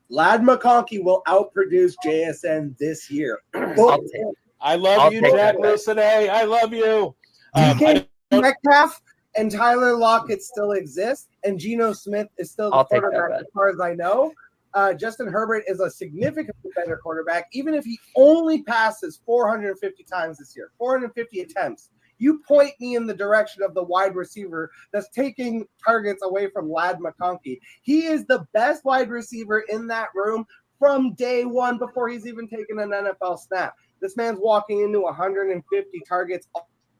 Lad McConkey will outproduce JSN this year. I love you, Jack Lucenay. I love you. Metcalf and Tyler Lockett still exist, and Geno Smith is still the quarterback as far as I know. Justin Herbert is a significantly better quarterback, even if he only passes 450 times this year, 450 attempts. You point me in the direction of the wide receiver that's taking targets away from Lad McConkey. He is the best wide receiver in that room from day one before he's even taken an NFL snap. This man's walking into 150 targets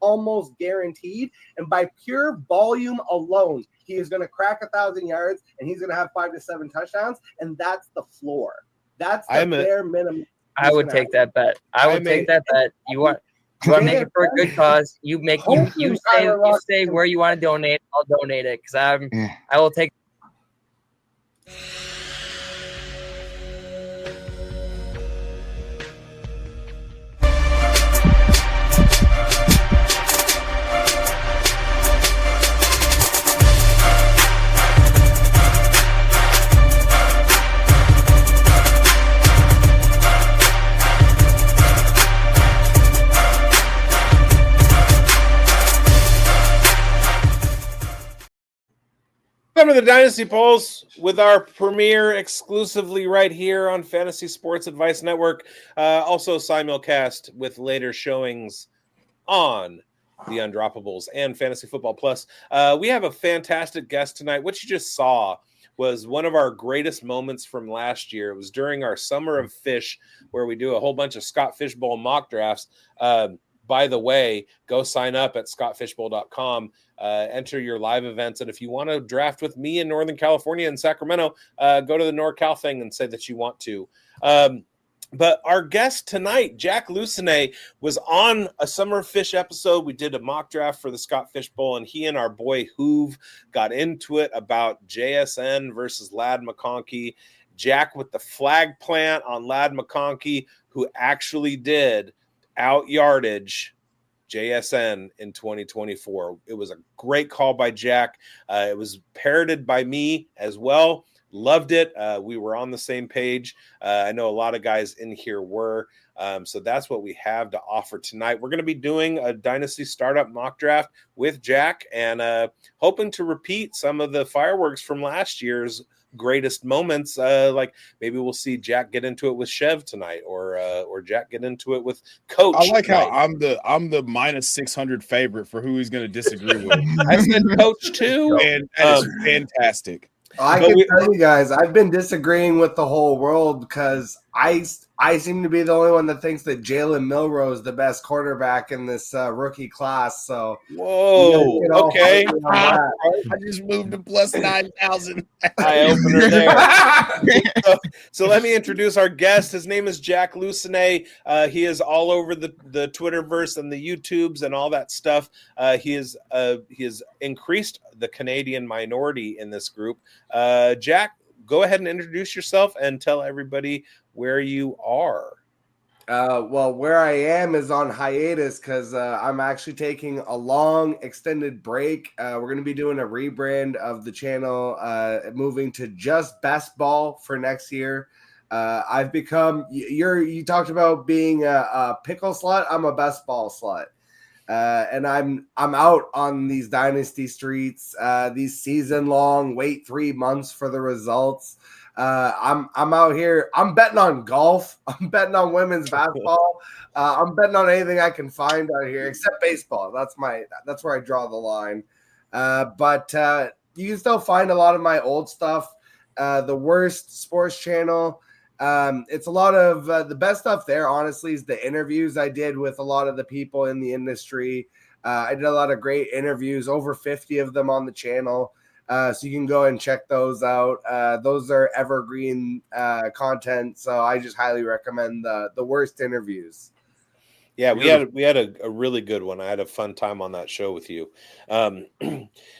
almost guaranteed, and by pure volume alone, he is going to crack 1,000 yards, and he's going to have 5 to 7 touchdowns, and that's the floor. That's the bare minimum. I would take that bet. I would take that bet. You want to make it for a good cause. You say where you want to donate. I'll donate it because I will take. Welcome to the Dynasty Pulse with our premiere exclusively right here on Fantasy Sports Advice Network. Also simulcast with later showings on the Undroppables and Fantasy Football Plus. We have a fantastic guest tonight. What you just saw was one of our greatest moments from last year. It was during our Summer of Fish, where we do a whole bunch of Scott Fishbowl mock drafts. By the way, go sign up at scottfishbowl.com. Enter your live events. And if you want to draft with me in Northern California and Sacramento, go to the NorCal thing and say that you want to. But our guest tonight, Jack Lucenay, was on a Summer Fish episode. We did a mock draft for the Scott Fish Bowl, and he and our boy Hoove got into it about JSN versus Lad McConkey. Jack with the flag plant on Lad McConkey, who actually did out yardage JSN in 2024. It was a great call by Jack. It was parroted by me as well. Loved it. We were on the same page. I know a lot of guys in here were. So that's what we have to offer tonight. We're going to be doing a Dynasty Startup mock draft with Jack and hoping to repeat some of the fireworks from last year's greatest moments. Like maybe we'll see Jack get into it with Chev tonight, or Jack get into it with Coach. I like tonight. how I'm the minus 600 favorite for who he's going to disagree with. I said Coach too, and that is fantastic. I can tell you guys, I've been disagreeing with the whole world because I seem to be the only one that thinks that Jalen Milroe is the best quarterback in this rookie class. So, whoa, okay. I just moved to plus 9,000. Eye opener there. So let me introduce our guest. His name is Jack Lucenay. He is all over the Twitterverse and the YouTubes and all that stuff. He has increased the Canadian minority in this group. Jack, go ahead and introduce yourself and tell everybody where you are. Well, where I am is on hiatus because I'm actually taking a long extended break. We're going to be doing a rebrand of the channel, moving to just best ball for next year. I've become, you talked about being a pickle slut. I'm a best ball slut. And I'm out on these dynasty streets, these season long, wait 3 months for the results. I'm out here. I'm betting on golf. I'm betting on women's basketball. I'm betting on anything I can find out here except baseball. That's where I draw the line. But you can still find a lot of my old stuff. The Worst Sports Channel. It's a lot of the best stuff there, honestly, is the interviews I did with a lot of the people in the industry. I did a lot of great interviews, over 50 of them on the channel. So you can go and check those out. Those are evergreen content. So I just highly recommend the Worst interviews. Yeah, we had a really good one. I had a fun time on that show with you.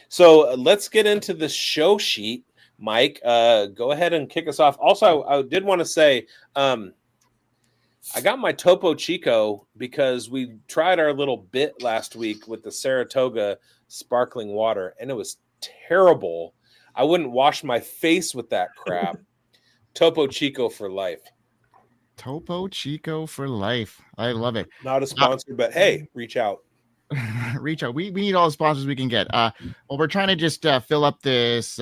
So let's get into the show sheet. Mike, go ahead and kick us off. Also, I did want to say, I got my Toppo Chico because we tried our little bit last week with the Saratoga sparkling water, and it was terrible. I wouldn't wash my face with that crap. Toppo Chico for life. Toppo Chico for life. I love it. Not a sponsor, but hey, reach out. Reach out. We need all the sponsors we can get. Well, we're trying to just fill up this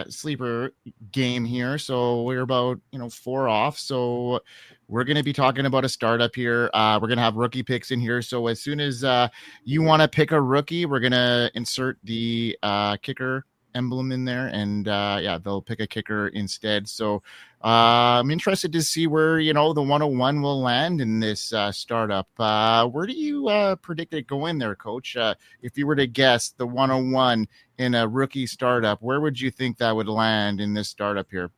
sleeper game here. So we're about 4 off. So we're going to be talking about a startup here. We're going to have rookie picks in here. So as soon as you want to pick a rookie, we're going to insert the kicker emblem in there, and they'll pick a kicker instead. So I'm interested to see where the 101 will land in this startup. Where do you predict it going there, Coach? If you were to guess the 101 in a rookie startup, where would you think that would land in this startup here?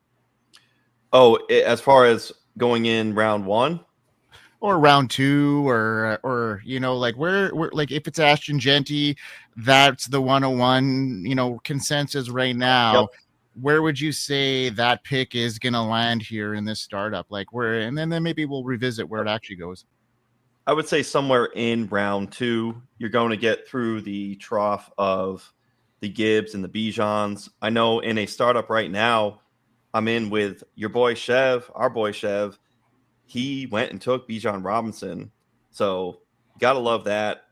Oh, as far as going in round 1 or round 2, or like where like if it's Ashton Genty, that's the 101 consensus right now. Yep. Where would you say that pick is going to land here in this startup? Like where, and then maybe we'll revisit where it actually goes. I would say somewhere in round 2, you're going to get through the trough of the Gibbs and the Bijans. I know in a startup right now, I'm in with your boy Chev, our boy Chev. He went and took Bijan Robinson. So got to love that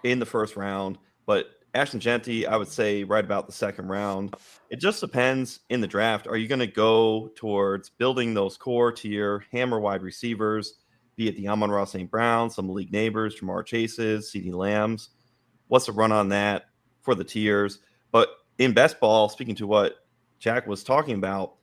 in the first round. But Ashton Genty, I would say right about the second round. It just depends in the draft. Are you going to go towards building those core tier hammer wide receivers, be it the Amon-Ra St. Brown, some Malik Neighbors, Jamar Chases, CeeDee Lambs? What's the run on that for the tiers? But in best ball, speaking to what Jack was talking about,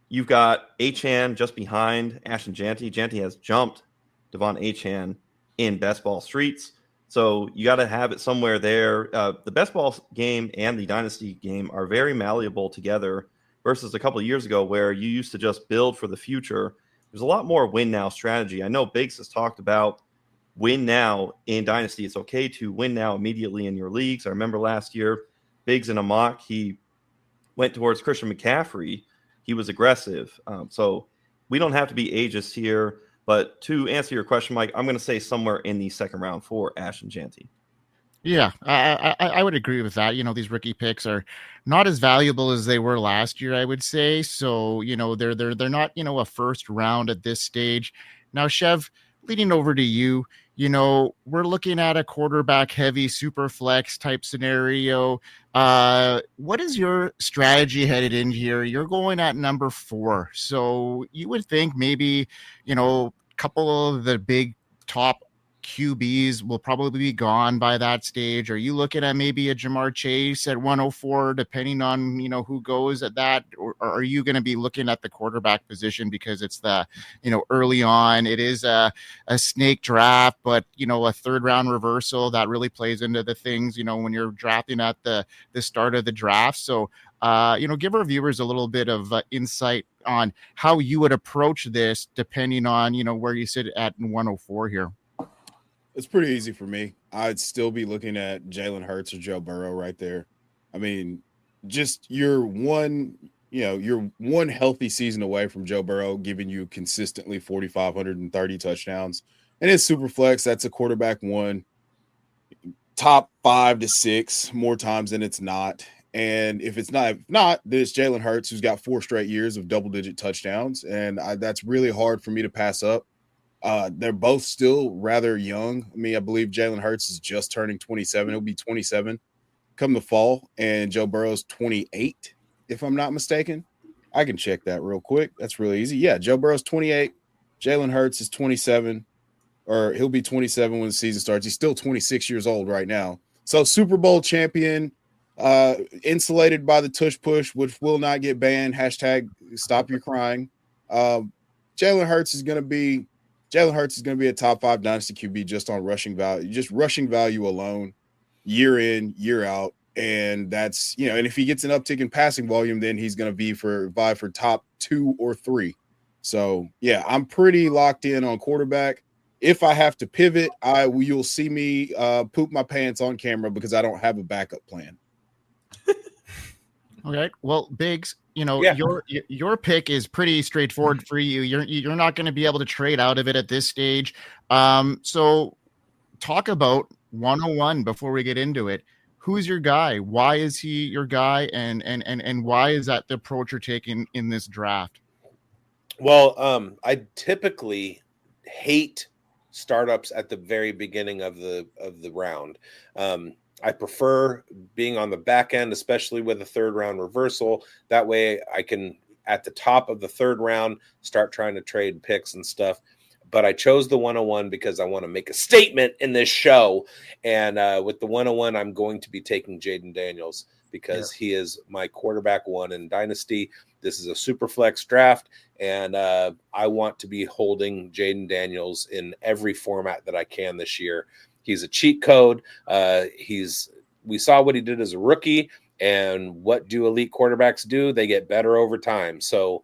you've got Achane just behind Ashton Genty. Genty has jumped Devon Achane in best ball streets. So you got to have it somewhere there. The best ball game and the dynasty game are very malleable together versus a couple of years ago where you used to just build for the future. There's a lot more win now strategy. I know bigz has talked about win now in dynasty. It's okay to win now immediately in your leagues. I remember last year, bigz in a mock, he went towards Christian McCaffrey. He was aggressive. So we don't have to be ageist here. But to answer your question, Mike, I'm going to say somewhere in the second round for Ashton Genty. Yeah, I would agree with that. These rookie picks are not as valuable as they were last year, I would say. So, they're not, a first round at this stage. Now, Chev, leading over to you, we're looking at a quarterback heavy super flex type scenario. What is your strategy headed in here? You're going at number 4. So you would think maybe, a couple of the big top QBs will probably be gone by that stage. Are you looking at maybe a Jamar Chase at 104, depending on, who goes at that? Or are you going to be looking at the quarterback position because it's the, early on, it is a snake draft, but, a third round reversal that really plays into the things, when you're drafting at the start of the draft. So, give our viewers a little bit of insight on how you would approach this depending on, where you sit at 104 here. It's pretty easy for me. I'd still be looking at Jalen Hurts or Joe Burrow right there. I mean, just you're one healthy season away from Joe Burrow giving you consistently 4,530 touchdowns. And it's super flex. That's a quarterback one, top 5 to 6 more times than it's not. And if it's not, then it's Jalen Hurts, who's got 4 straight years of double-digit touchdowns. And that's really hard for me to pass up. They're both still rather young. I mean, I believe Jalen Hurts is just turning 27. He'll be 27 come the fall. And Joe Burrow's 28, if I'm not mistaken. I can check that real quick. That's really easy. Yeah, Joe Burrow's 28. Jalen Hurts is 27, or he'll be 27 when the season starts. He's still 26 years old right now. So Super Bowl champion, insulated by the tush push, which will not get banned. Hashtag stop your crying. Jalen Hurts is going to be a top 5 dynasty QB just on rushing value alone, year in, year out. And that's, and if he gets an uptick in passing volume, then he's going to vie for top 2 or 3. So yeah, I'm pretty locked in on quarterback. If I have to pivot, you'll see me poop my pants on camera because I don't have a backup plan. Okay. Well, bigz, your pick is pretty straightforward for you. You're not going to be able to trade out of it at this stage. So talk about 101 before we get into it. Who's your guy? Why is he your guy? And why is that the approach you're taking in this draft? Well, I typically hate startups at the very beginning of the round. I prefer being on the back end, especially with a third round reversal. That way I can, at the top of the third round, start trying to trade picks and stuff. But I chose the 101 because I want to make a statement in this show. And with the 101, I'm going to be taking Jayden Daniels because he is my quarterback one in Dynasty. This is a super flex draft, and I want to be holding Jayden Daniels in every format that I can this year. He's a cheat code. We saw what he did as a rookie, and what do elite quarterbacks do? They get better over time. So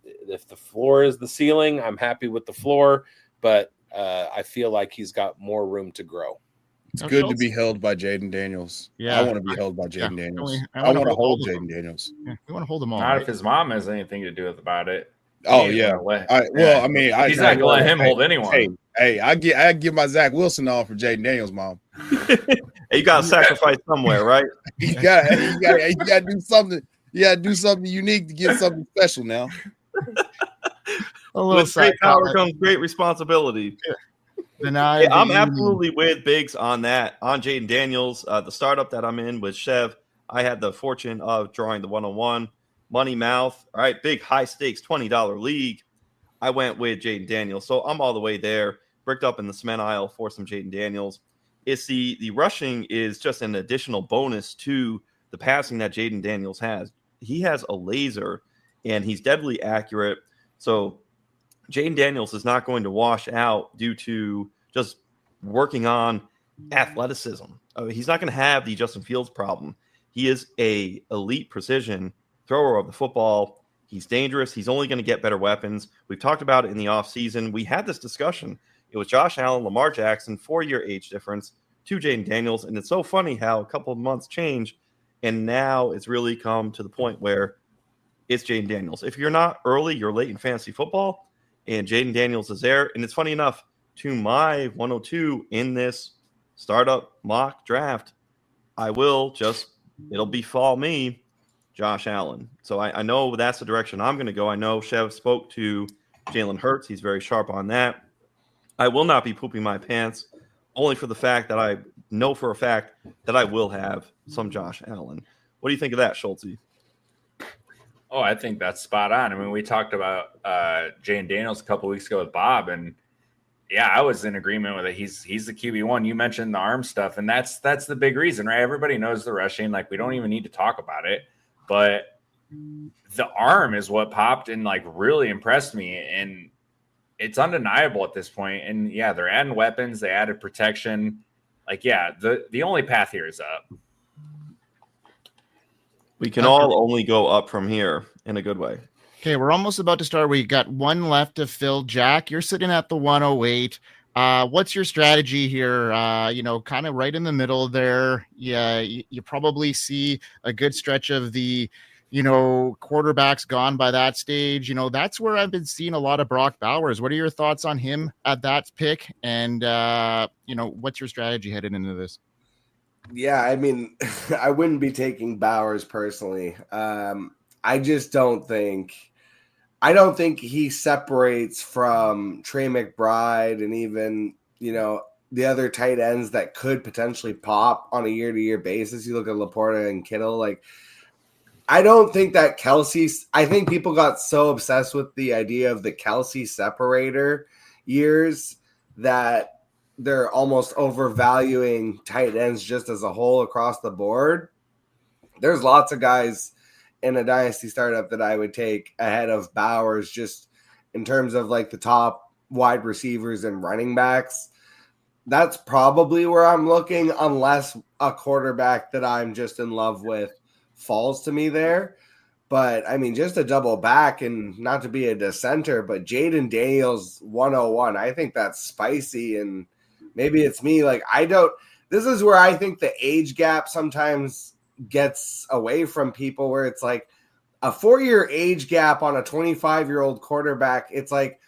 if the floor is the ceiling, I'm happy with the floor, but I feel like he's got more room to grow. It's good to be held by Jayden Daniels. Yeah, I want to be held by Jayden Daniels. I want to hold hold Jayden Daniels. Yeah, we want to hold them all. Not right? if his mom has anything to do about it. Oh yeah. He's not gonna let him hold anyone. Hey, I give my Zach Wilson off for Jayden Daniels' mom. You got to sacrifice somewhere, right? You got to do something. You got to do something unique to get something special now. With great power comes great responsibility. Yeah. I'm absolutely with bigz on that. On Jayden Daniels, the startup that I'm in with Chev, I had the fortune of drawing the 101 money mouth. All right, big high stakes $20 league. I went with Jayden Daniels, so I'm all the way there. Bricked up in the cement aisle for some Jayden Daniels. It's the rushing is just an additional bonus to the passing that Jayden Daniels has. He has a laser, and he's deadly accurate. So Jayden Daniels is not going to wash out due to just working on athleticism. He's not going to have the Justin Fields problem. He is a elite precision thrower of the football. He's dangerous. He's only going to get better weapons. We've talked about it in the offseason. We had this discussion. It was Josh Allen, Lamar Jackson, 4-year age difference to Jayden Daniels. And it's so funny how a couple of months change, and now it's really come to the point where it's Jayden Daniels. If you're not early, you're late in fantasy football, and Jayden Daniels is there. And it's funny enough, to my 102 in this startup mock draft, it'll befall me, Josh Allen. So I know that's the direction I'm going to go. I know Chev spoke to Jalen Hurts. He's very sharp on that. I will not be pooping my pants, only for the fact that I know for a fact that I will have some Josh Allen. What do you think of that, Schultzy? Oh, I think that's spot on. I mean, we talked about Jayden Daniels a couple weeks ago with Bob, and yeah, I was in agreement with it. He's the QB1. You mentioned the arm stuff, and that's the big reason, right? Everybody knows the rushing. Like, we don't even need to talk about it, but the arm is what popped and like really impressed me, and it's undeniable at this point. And yeah, they're adding weapons, they added protection. Like, yeah, the only path here is up. We can all only go up from here in a good way. Okay, we're almost about to start. We got one left to fill. Jack, you're sitting at the 108. What's your strategy here? Kind of right in the middle there. Yeah, you probably see a good stretch of the, quarterbacks gone by that stage. That's where I've been seeing a lot of Brock Bowers. What are your thoughts on him at that pick? And, what's your strategy headed into this? Yeah, I mean, I wouldn't be taking Bowers personally. I just don't think he separates from Trey McBride and even, the other tight ends that could potentially pop on a year-to-year basis. You look at Laporta and Kittle, like, I don't think that I think people got so obsessed with the idea of the Kelsey separator years that they're almost overvaluing tight ends just as a whole across the board. There's lots of guys in a dynasty startup that I would take ahead of Bowers just in terms of like the top wide receivers and running backs. That's probably where I'm looking, unless a quarterback that I'm just in love with falls to me there. But I mean, just to double back and not to be a dissenter, but Jayden Daniels 101, I think that's spicy. And maybe it's me. Like, this is where I think the age gap sometimes gets away from people, where it's like a 4-year age gap on a 25-year-old quarterback. It's like,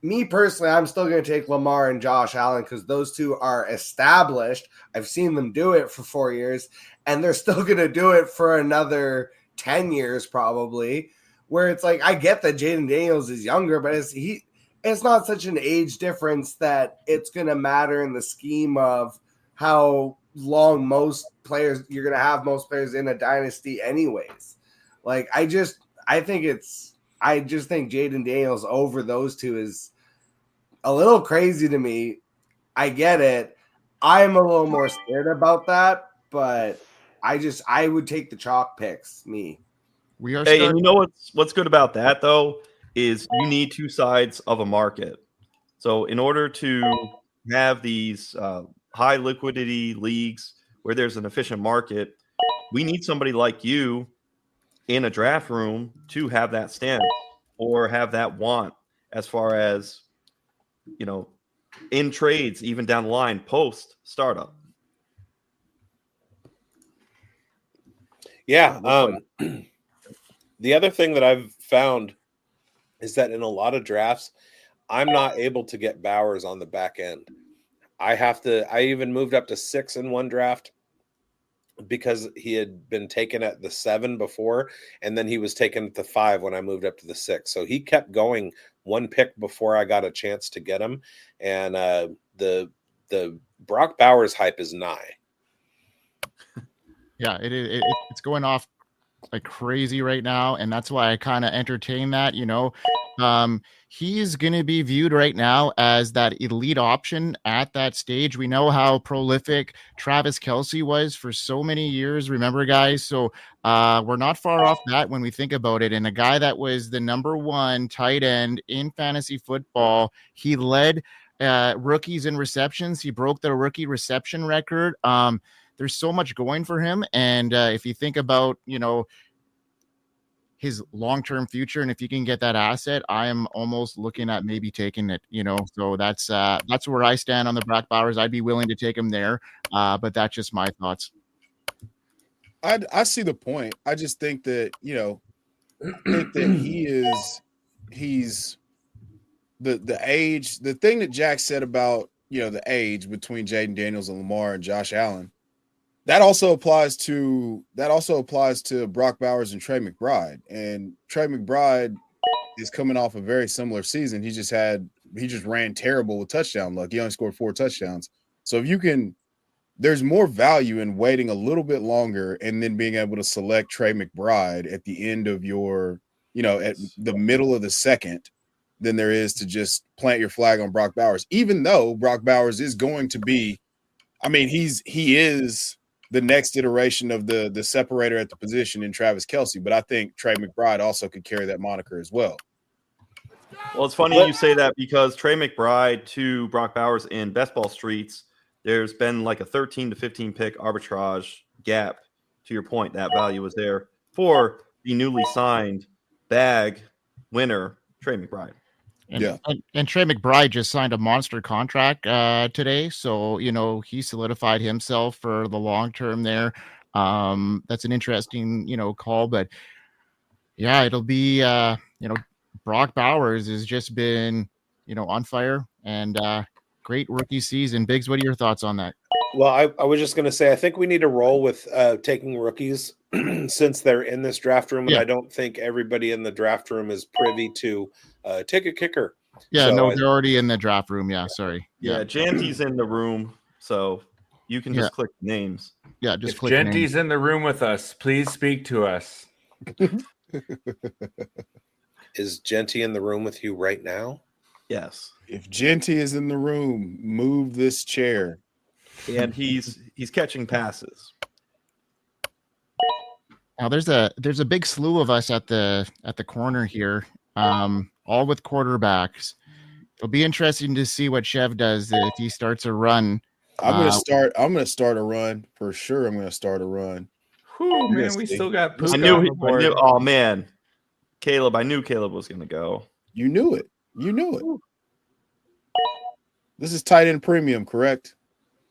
me personally, I'm still going to take Lamar and Josh Allen because those two are established. I've seen them do it for 4 years, and they're still going to do it for another 10 years probably. where it's like, I get that Jayden Daniels is younger, but it's not such an age difference that it's going to matter in the scheme of how long most players you're going to have most players in a dynasty anyways. Like, I just think Jayden Daniels over those two is a little crazy to me. I get it. I'm a little more scared about that, but I would take the chalk picks, me. We are. Hey, and you know what's good about that though is you need two sides of a market. So in order to have these high liquidity leagues where there's an efficient market, we need somebody like you in a draft room to have that stance or have that want as far as, you know, in trades, even down the line, post startup. Yeah. The other thing that I've found is that in a lot of drafts, I'm not able to get Bowers on the back end. I even moved up to 6 in one draft because he had been taken at the 7 before, and then he was taken at the 5 when I moved up to the 6. So he kept going one pick before I got a chance to get him. And the Brock Bowers hype is nigh. Yeah, it's going off like crazy right now, and that's why I kind of entertain that. He's going to be viewed right now as that elite option at that stage. We know how prolific Travis Kelce was for so many years. Remember, guys? So we're not far off that when we think about it. And a guy that was the number 1 tight end in fantasy football, he led rookies in receptions. He broke the rookie reception record. There's so much going for him. And if you think about, his long-term future, and if you can get that asset, I am almost looking at maybe taking it, so that's where I stand on the Brock Bowers. I'd be willing to take him there. But that's just my thoughts. I see the point. I just think that, he's the age, the thing that Jack said about, the age between Jayden Daniels and Lamar and Josh Allen, that also applies to Brock Bowers and Trey McBride. And Trey McBride is coming off a very similar season. He just ran terrible with touchdown luck. He only scored 4 touchdowns. So there's more value in waiting a little bit longer and then being able to select Trey McBride at the end of your, at the middle of the second than there is to just plant your flag on Brock Bowers. Even though Brock Bowers is going to be, he is the next iteration of the separator at the position in Travis Kelce, but I think Trey McBride also could carry that moniker as well. Well, it's funny you say that because Trey McBride to Brock Bowers in best ball streets, there's been like a 13 to 15 pick arbitrage gap. To your point, that value was there for the newly signed bag winner, Trey McBride. And Trey McBride just signed a monster contract today. So, he solidified himself for the long term there. That's an interesting, call. But, yeah, it'll be, Brock Bowers has just been, on fire and great rookie season. Biggs, what are your thoughts on that? Well, I was just going to say, I think we need to roll with taking rookies since they're in this draft room. And I don't think everybody in the draft room is privy to take a kicker. Yeah, so they're already in the draft room. Yeah, sorry. Yeah, Janty's in the room, so you can just click names. Yeah, just if click Janty's in the room with us, please speak to us. Is Genty in the room with you right now? Yes. If Genty is in the room, move this chair. And he's catching passes. Now there's a big slew of us at the corner here, all with quarterbacks. It'll be interesting to see what Chev does if he starts a run. I'm gonna start a run for sure. I'm gonna start a run. Whew, man, we still got. I knew. Oh man, Caleb! I knew Caleb was gonna go. You knew it. Ooh. This is tight end premium, correct?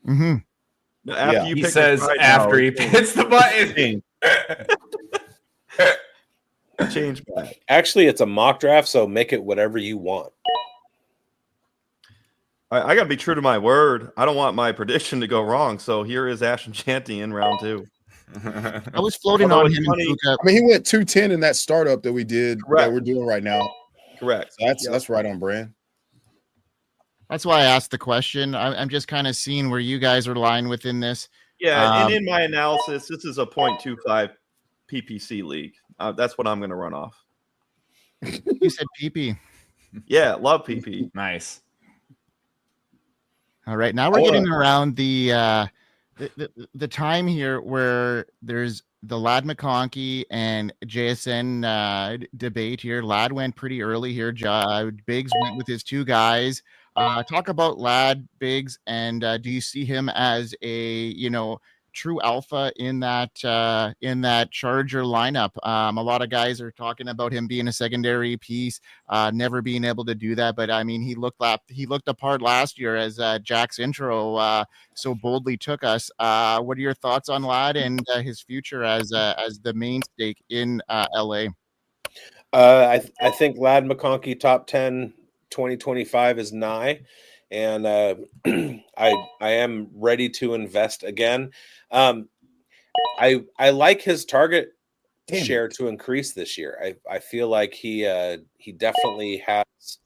Mm-hmm. After you he says after he hits the button. Change back. Actually, it's a mock draft, so make it whatever you want. I got to be true to my word. I don't want my prediction to go wrong. So here is Ash and Chanty in round 2. I was floating Although on it's him funny- and Puka. I mean, he went 210 in that startup that we did that Correct. we're doing right now. Correct. So that's right on brand. That's why I asked the question. I'm just kind of seeing where you guys are lying within this. Yeah, and in my analysis, this is a 0.25 PPC league. That's what I'm going to run off. You said PP. Yeah, love PP. Nice. All right, now we're getting around the time here where there's the Lad McConkey and JSN debate here. Lad went pretty early here. Bigz went with his two guys. Talk about Lad, Bigz, and do you see him as a true alpha in that Charger lineup? A lot of guys are talking about him being a secondary piece, never being able to do that. But I mean, he looked apart last year as Jack's intro so boldly took us. What are your thoughts on Lad and his future as the mainstay in LA? I think Lad McConkey top 10 2025 is nigh, and I am ready to invest again. I like his target share to increase this year. I feel like he definitely has,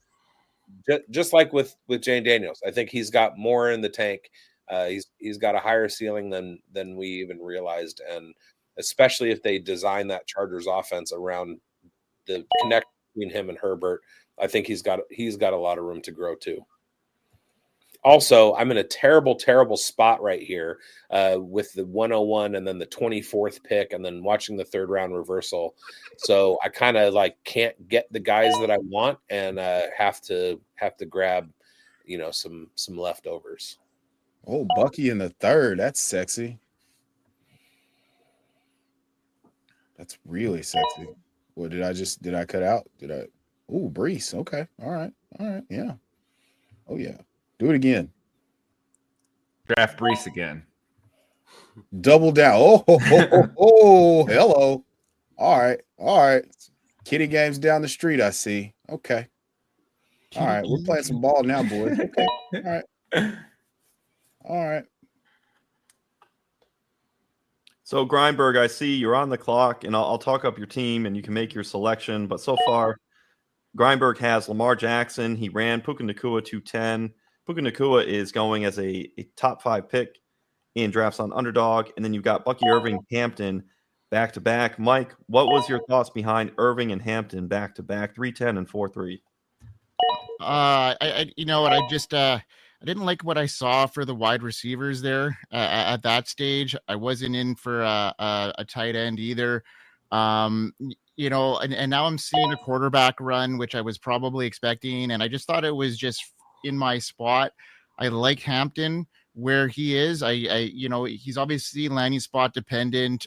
just like with Jayden Daniels. I think he's got more in the tank. He's got a higher ceiling than we even realized, and especially if they design that Chargers offense around the connection between him and Herbert, I think he's got a lot of room to grow too. Also, I'm in a terrible spot right here with the 101 and then the 24th pick and then watching the third round reversal. So I kind of can't get the guys that I want and have to grab, some leftovers. Oh, Bucky in the third. That's sexy. That's really sexy. What did I cut out? Ooh, Brees. Okay. All right. Yeah. Oh yeah. Do it again. Draft Brees again. Double down. Oh, hello. All right. Kitty games down the street, I see. Okay. All right. We're playing some ball now, boys. Okay. All right. So Grindberg, I see you're on the clock, and I'll talk up your team, and you can make your selection. But so far, Grindberg has Lamar Jackson. He ran Puka Nacua 210. Puka Nacua is going as a top 5 pick in drafts on Underdog. And then you've got Bucky Irving, Hampton back-to-back. Mike, what was your thoughts behind Irving and Hampton back-to-back, 310 and 4-3? I didn't like what I saw for the wide receivers there at that stage. I wasn't in for a tight end either. And now I'm seeing a quarterback run, which I was probably expecting. And I just thought it was just in my spot. I like Hampton where he is. He's obviously landing spot dependent.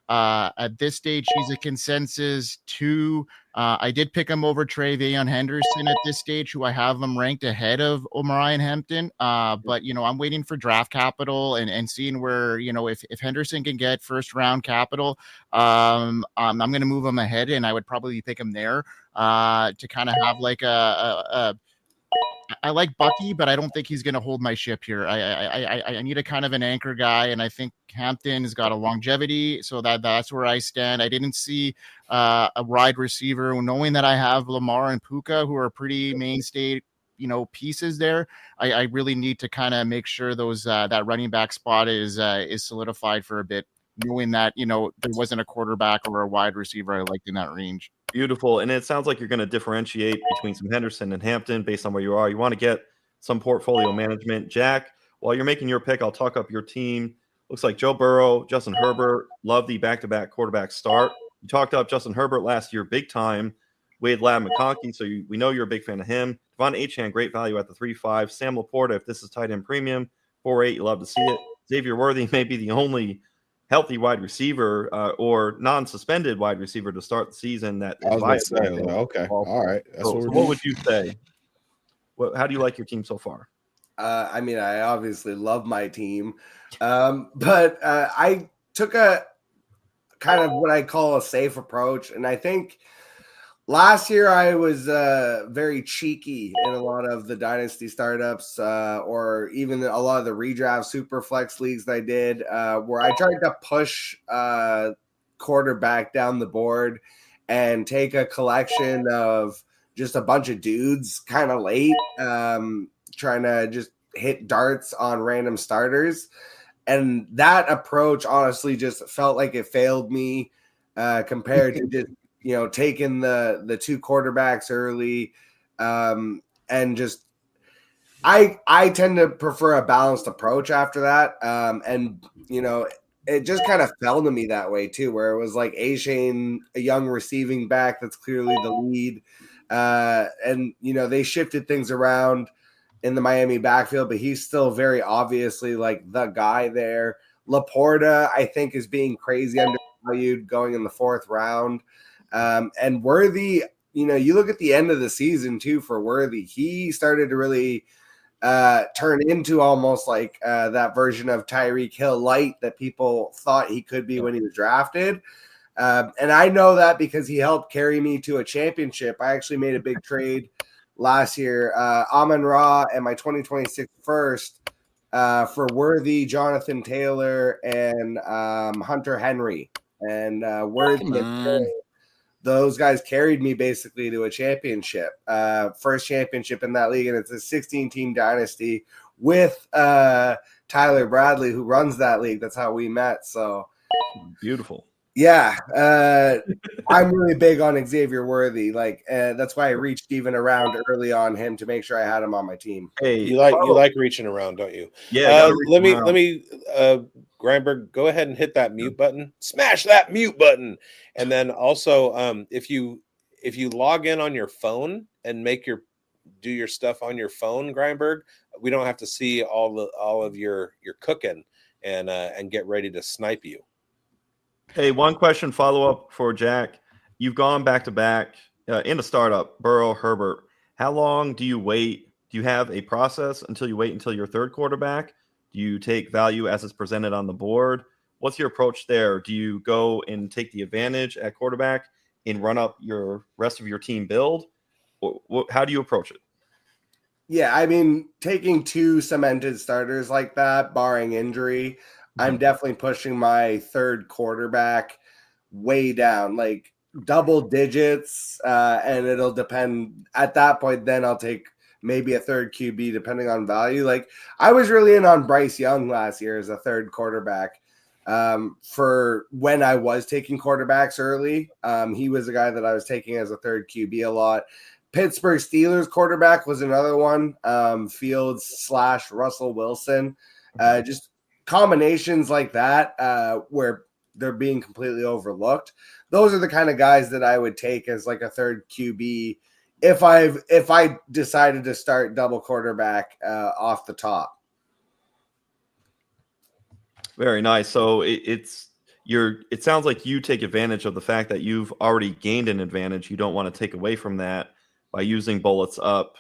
At this stage, he's a consensus 2. I did pick him over Tre'Veon Henderson at this stage, who I have him ranked ahead of Omarion Hampton. But I'm waiting for draft capital and seeing where, if Henderson can get first round capital, I'm going to move him ahead, and I would probably pick him there to kind of have like I like Bucky, but I don't think he's going to hold my ship here. I need a kind of an anchor guy, and I think Hampton has got a longevity, so that's where I stand. I didn't see a wide receiver, knowing that I have Lamar and Puka, who are pretty mainstay, pieces there. I really need to kind of make sure those that running back spot is solidified for a bit, knowing that there wasn't a quarterback or a wide receiver I liked in that range. Beautiful. And it sounds like you're going to differentiate between some Henderson and Hampton based on where you are. You want to get some portfolio management. Jack, while you're making your pick, I'll talk up your team. Looks like Joe Burrow, Justin Herbert, love the back-to-back quarterback start. You talked up Justin Herbert last year big time with Lad McConkey, so we know you're a big fan of him. Devon Achane, great value at the 3.5. Sam Laporta, if this is tight end premium, 4.8, you love to see it. Xavier Worthy may be the only healthy wide receiver or non-suspended wide receiver to start the season that is viable. Okay. All right. That's what would you say? How do you like your team so far? I obviously love my team, but I took a kind of what I call a safe approach, and I think Last year, I was very cheeky in a lot of the Dynasty startups or even a lot of the redraft Superflex leagues that I did where I tried to push quarterback down the board and take a collection of just a bunch of dudes kind of late, trying to just hit darts on random starters. And that approach honestly just felt like it failed me compared to just taking the two quarterbacks early, and just I tend to prefer a balanced approach after that, and it just kind of fell to me that way too, where it was like A-Shane, a young receiving back that's clearly the lead, and they shifted things around in the Miami backfield, but he's still very obviously like the guy there. Laporta, I think, is being crazy undervalued going in the 4th round. And Worthy, you look at the end of the season too for Worthy, he started to really turn into almost like that version of Tyreek Hill light that people thought he could be when he was drafted. And I know that because he helped carry me to a championship. I actually made a big trade last year, Amon-Ra and my 2026 first for Worthy, Jonathan Taylor, and Hunter Henry. And Worthy, those guys carried me basically to a championship, first championship in that league. And it's a 16-team dynasty with Tyler Bradley, who runs that league. That's how we met. So beautiful. Yeah. I'm really big on Xavier Worthy. That's why I reached even around early on him to make sure I had him on my team. Hey, you like reaching around, don't you? Yeah. Let me Grindberg, go ahead and hit that mute button. Smash that mute button. And then also, if you log in on your phone and do your stuff on your phone, Grindberg, we don't have to see all of your cooking and get ready to snipe you. Hey, one question follow-up for Jack. You've gone back-to-back in a startup, Burrow, Herbert. How long do you wait? Do you have a process until you wait until your 3rd quarterback? Do you take value as it's presented on the board? What's your approach there? Do you go and take the advantage at quarterback and run up your rest of your team build? How do you approach it? Yeah, I mean, taking 2 cemented starters like that, barring injury, I'm definitely pushing my 3rd quarterback way down, like double digits, and it'll depend at that point. Then I'll take maybe a 3rd QB depending on value. Like I was really in on Bryce Young last year as a 3rd quarterback for when I was taking quarterbacks early. He was a guy that I was taking as a 3rd QB a lot. Pittsburgh Steelers quarterback was another one, Fields / Russell Wilson. Just combinations like that where they're being completely overlooked. Those are the kind of guys that I would take as like a 3rd QB if I decided to start double quarterback off the top. Very nice. So it sounds like you take advantage of the fact that you've already gained an advantage. You don't want to take away from that by using bullets up.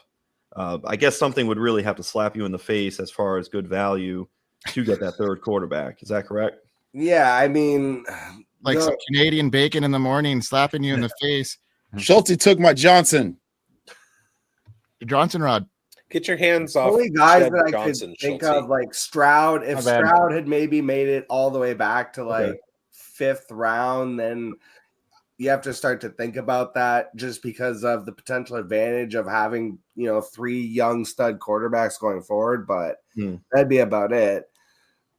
I guess something would really have to slap you in the face as far as good value to get that 3rd quarterback. Is that correct? Yeah, I mean, like some Canadian bacon in the morning slapping you in the face. Schultzy took my Johnson. Your Johnson rod. Get your hands off. Only guys Chev that I Johnson, could think Schultzy. of, like Stroud. If Stroud had maybe made it all the way back to like 5th round, then you have to start to think about that just because of the potential advantage of having, 3 young stud quarterbacks going forward. But that'd be about it.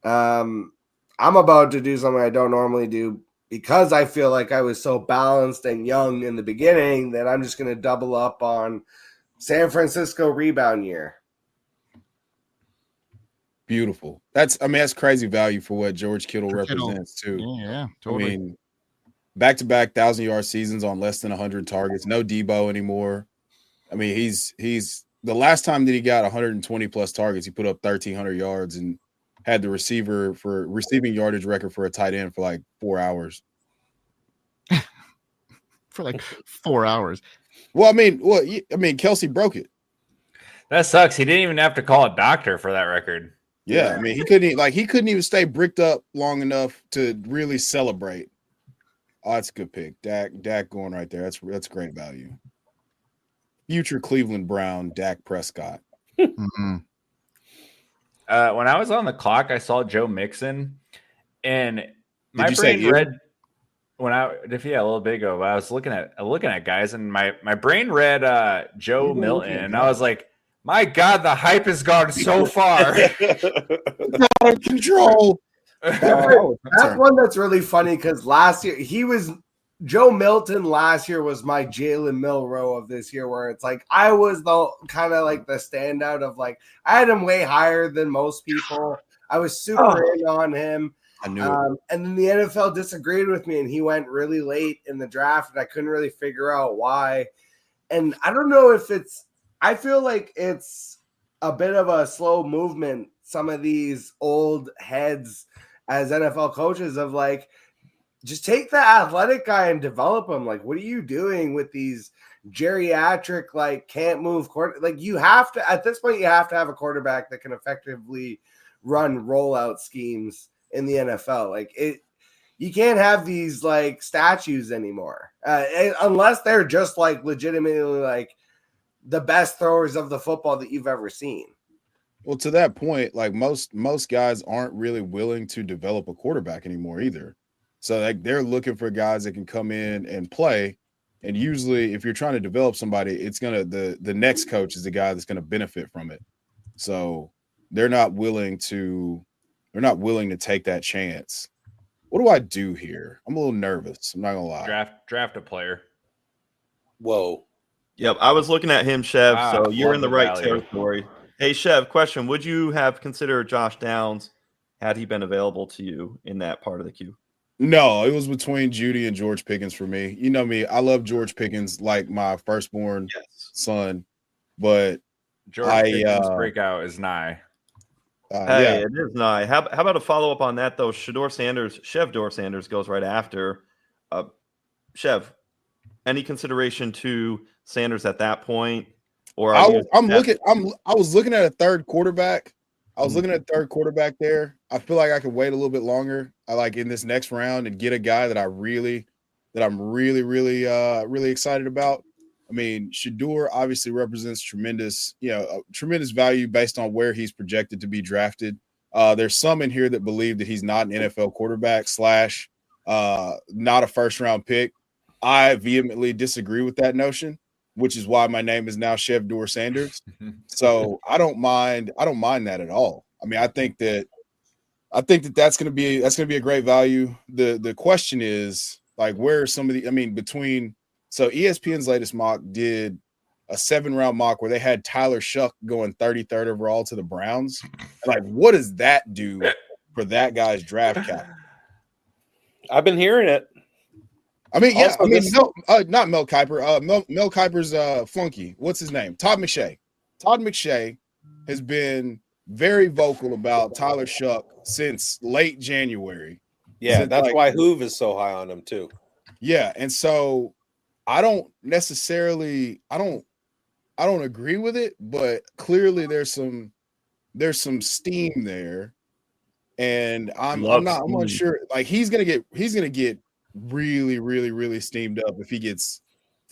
I'm about to do something I don't normally do because I feel like I was so balanced and young in the beginning that I'm just going to double up on San Francisco rebound year. Beautiful. That's crazy value for what George Kittle represents too. Yeah, totally. I mean, back-to-back 1,000-yard seasons on less than 100 targets. No Debo anymore. I mean, he's the last time that he got 120 plus targets, he put up 1,300 yards and had the receiving yardage record for a tight end for like 4 hours. For like 4 hours. Well, I mean, Kelsey broke it. That sucks. He didn't even have to call a doctor for that record. Yeah, I mean, he couldn't even stay bricked up long enough to really celebrate. Oh, that's a good pick. Dak going right there. That's great value. Future Cleveland Brown, Dak Prescott. Mhm. When I was on the clock, I saw Joe Mixon, and my Did you say brain you? read a little bit ago. I was looking at guys, and my brain read Joe Milton, and I was like, my God, the hype has gone so far. Out of control. That's one that's really funny because last year Joe Milton last year was my Jalen Milroe of this year, where it's like I was the kind of like the standout of like I had him way higher than most people. I was super in on him. I knew it. And then the NFL disagreed with me, and he went really late in the draft, and I couldn't really figure out why. And I don't know if I feel like it's a bit of a slow movement. Some of these old heads as NFL coaches of like, just take the athletic guy and develop him. Like, what are you doing with these geriatric, like can't move like you have to, at this point, you have to have a quarterback that can effectively run rollout schemes in the NFL. Like you can't have these like statues anymore unless they're just like legitimately like the best throwers of the football that you've ever seen. Well, to that point, like most guys aren't really willing to develop a quarterback anymore either. So like they're looking for guys that can come in and play. And usually if you're trying to develop somebody, it's gonna the next coach is the guy that's gonna benefit from it. So they're not willing to take that chance. What do I do here? I'm a little nervous. I'm not gonna lie. Draft a player. Whoa. Yep, I was looking at him, Chev. So you're in the right value. territory. Hey, Chev, question: would you have considered Josh Downs had he been available to you in that part of the queue? No, it was between Judy and George Pickens for me. You know me, I love George Pickens like my firstborn son, but George Pickens' breakout is nigh. Hey, it is nigh. How about a follow up on that though? Chev Sanders goes right after. Chev, any consideration to Sanders at that point? Or I was looking at a third quarterback. I was looking at a third quarterback there. I feel like I could wait a little bit longer. I like in this next round and get a guy that I'm really excited about. I mean, Shadeur obviously represents tremendous value based on where he's projected to be drafted. There's some in here that believe that he's not an NFL quarterback / not a first round pick. I vehemently disagree with that notion, which is why my name is now Shadeur Sanders. So I don't mind that at all. I mean, I think that that's going to be a great value. The question is like, where are some of the, so ESPN's latest mock did a 7-round mock where they had Tyler Shuck going 33rd overall to the Browns. Like, what does that do for that guy's draft cap? I've been hearing it. I mean, yeah. Not Mel Kiper. Mel Kiper's flunky. What's his name? Todd McShay. Todd McShay has been very vocal about Tyler Shuck since late January. Yeah, that's why Hoove is so high on him too. Yeah, and so I don't agree with it, but clearly there's some steam there, and I'm unsure. Like he's gonna get really, really, really steamed up if he gets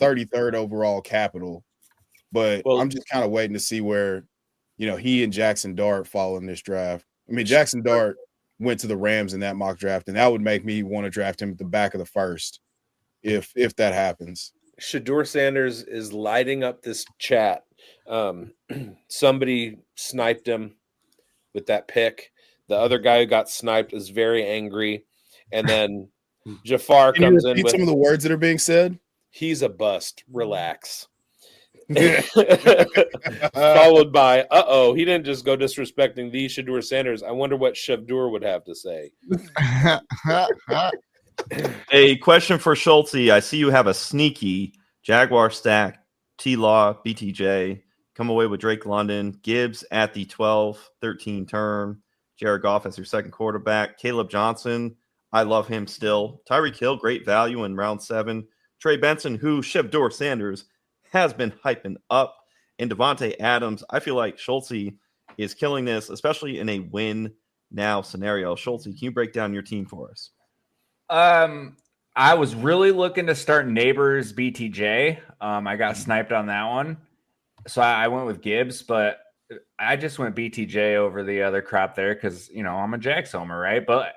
33rd overall capital. But I'm just kind of waiting to see where, he and Jackson Dart fall in this draft. I mean, Jackson Dart went to the Rams in that mock draft, and that would make me want to draft him at the back of the first if that happens. Shadeur Sanders is lighting up this chat. Somebody sniped him with that pick. The other guy who got sniped is very angry. And then Jafar comes in with some of the words that are being said. He's a bust. Relax. Followed by, he didn't just go disrespecting the Shadeur Sanders. I wonder what Shadeur would have to say. A question for Schultzy. I see you have a sneaky Jaguar stack, T-Law, BTJ. Come away with Drake London, Gibbs at the 12-13 turn, Jared Goff as your second quarterback, Caleb Johnson. I love him still. Tyreek Hill, great value in round 7. Trey Benson, who Shadeur Sanders has been hyping up. And Devontae Adams. I feel like Schultzy is killing this, especially in a win now scenario. Schultzy, can you break down your team for us? I was really looking to start Neighbors BTJ. I got sniped on that one. So I went with Gibbs, but I just went BTJ over the other crop there because, I'm a Jags homer, right? But,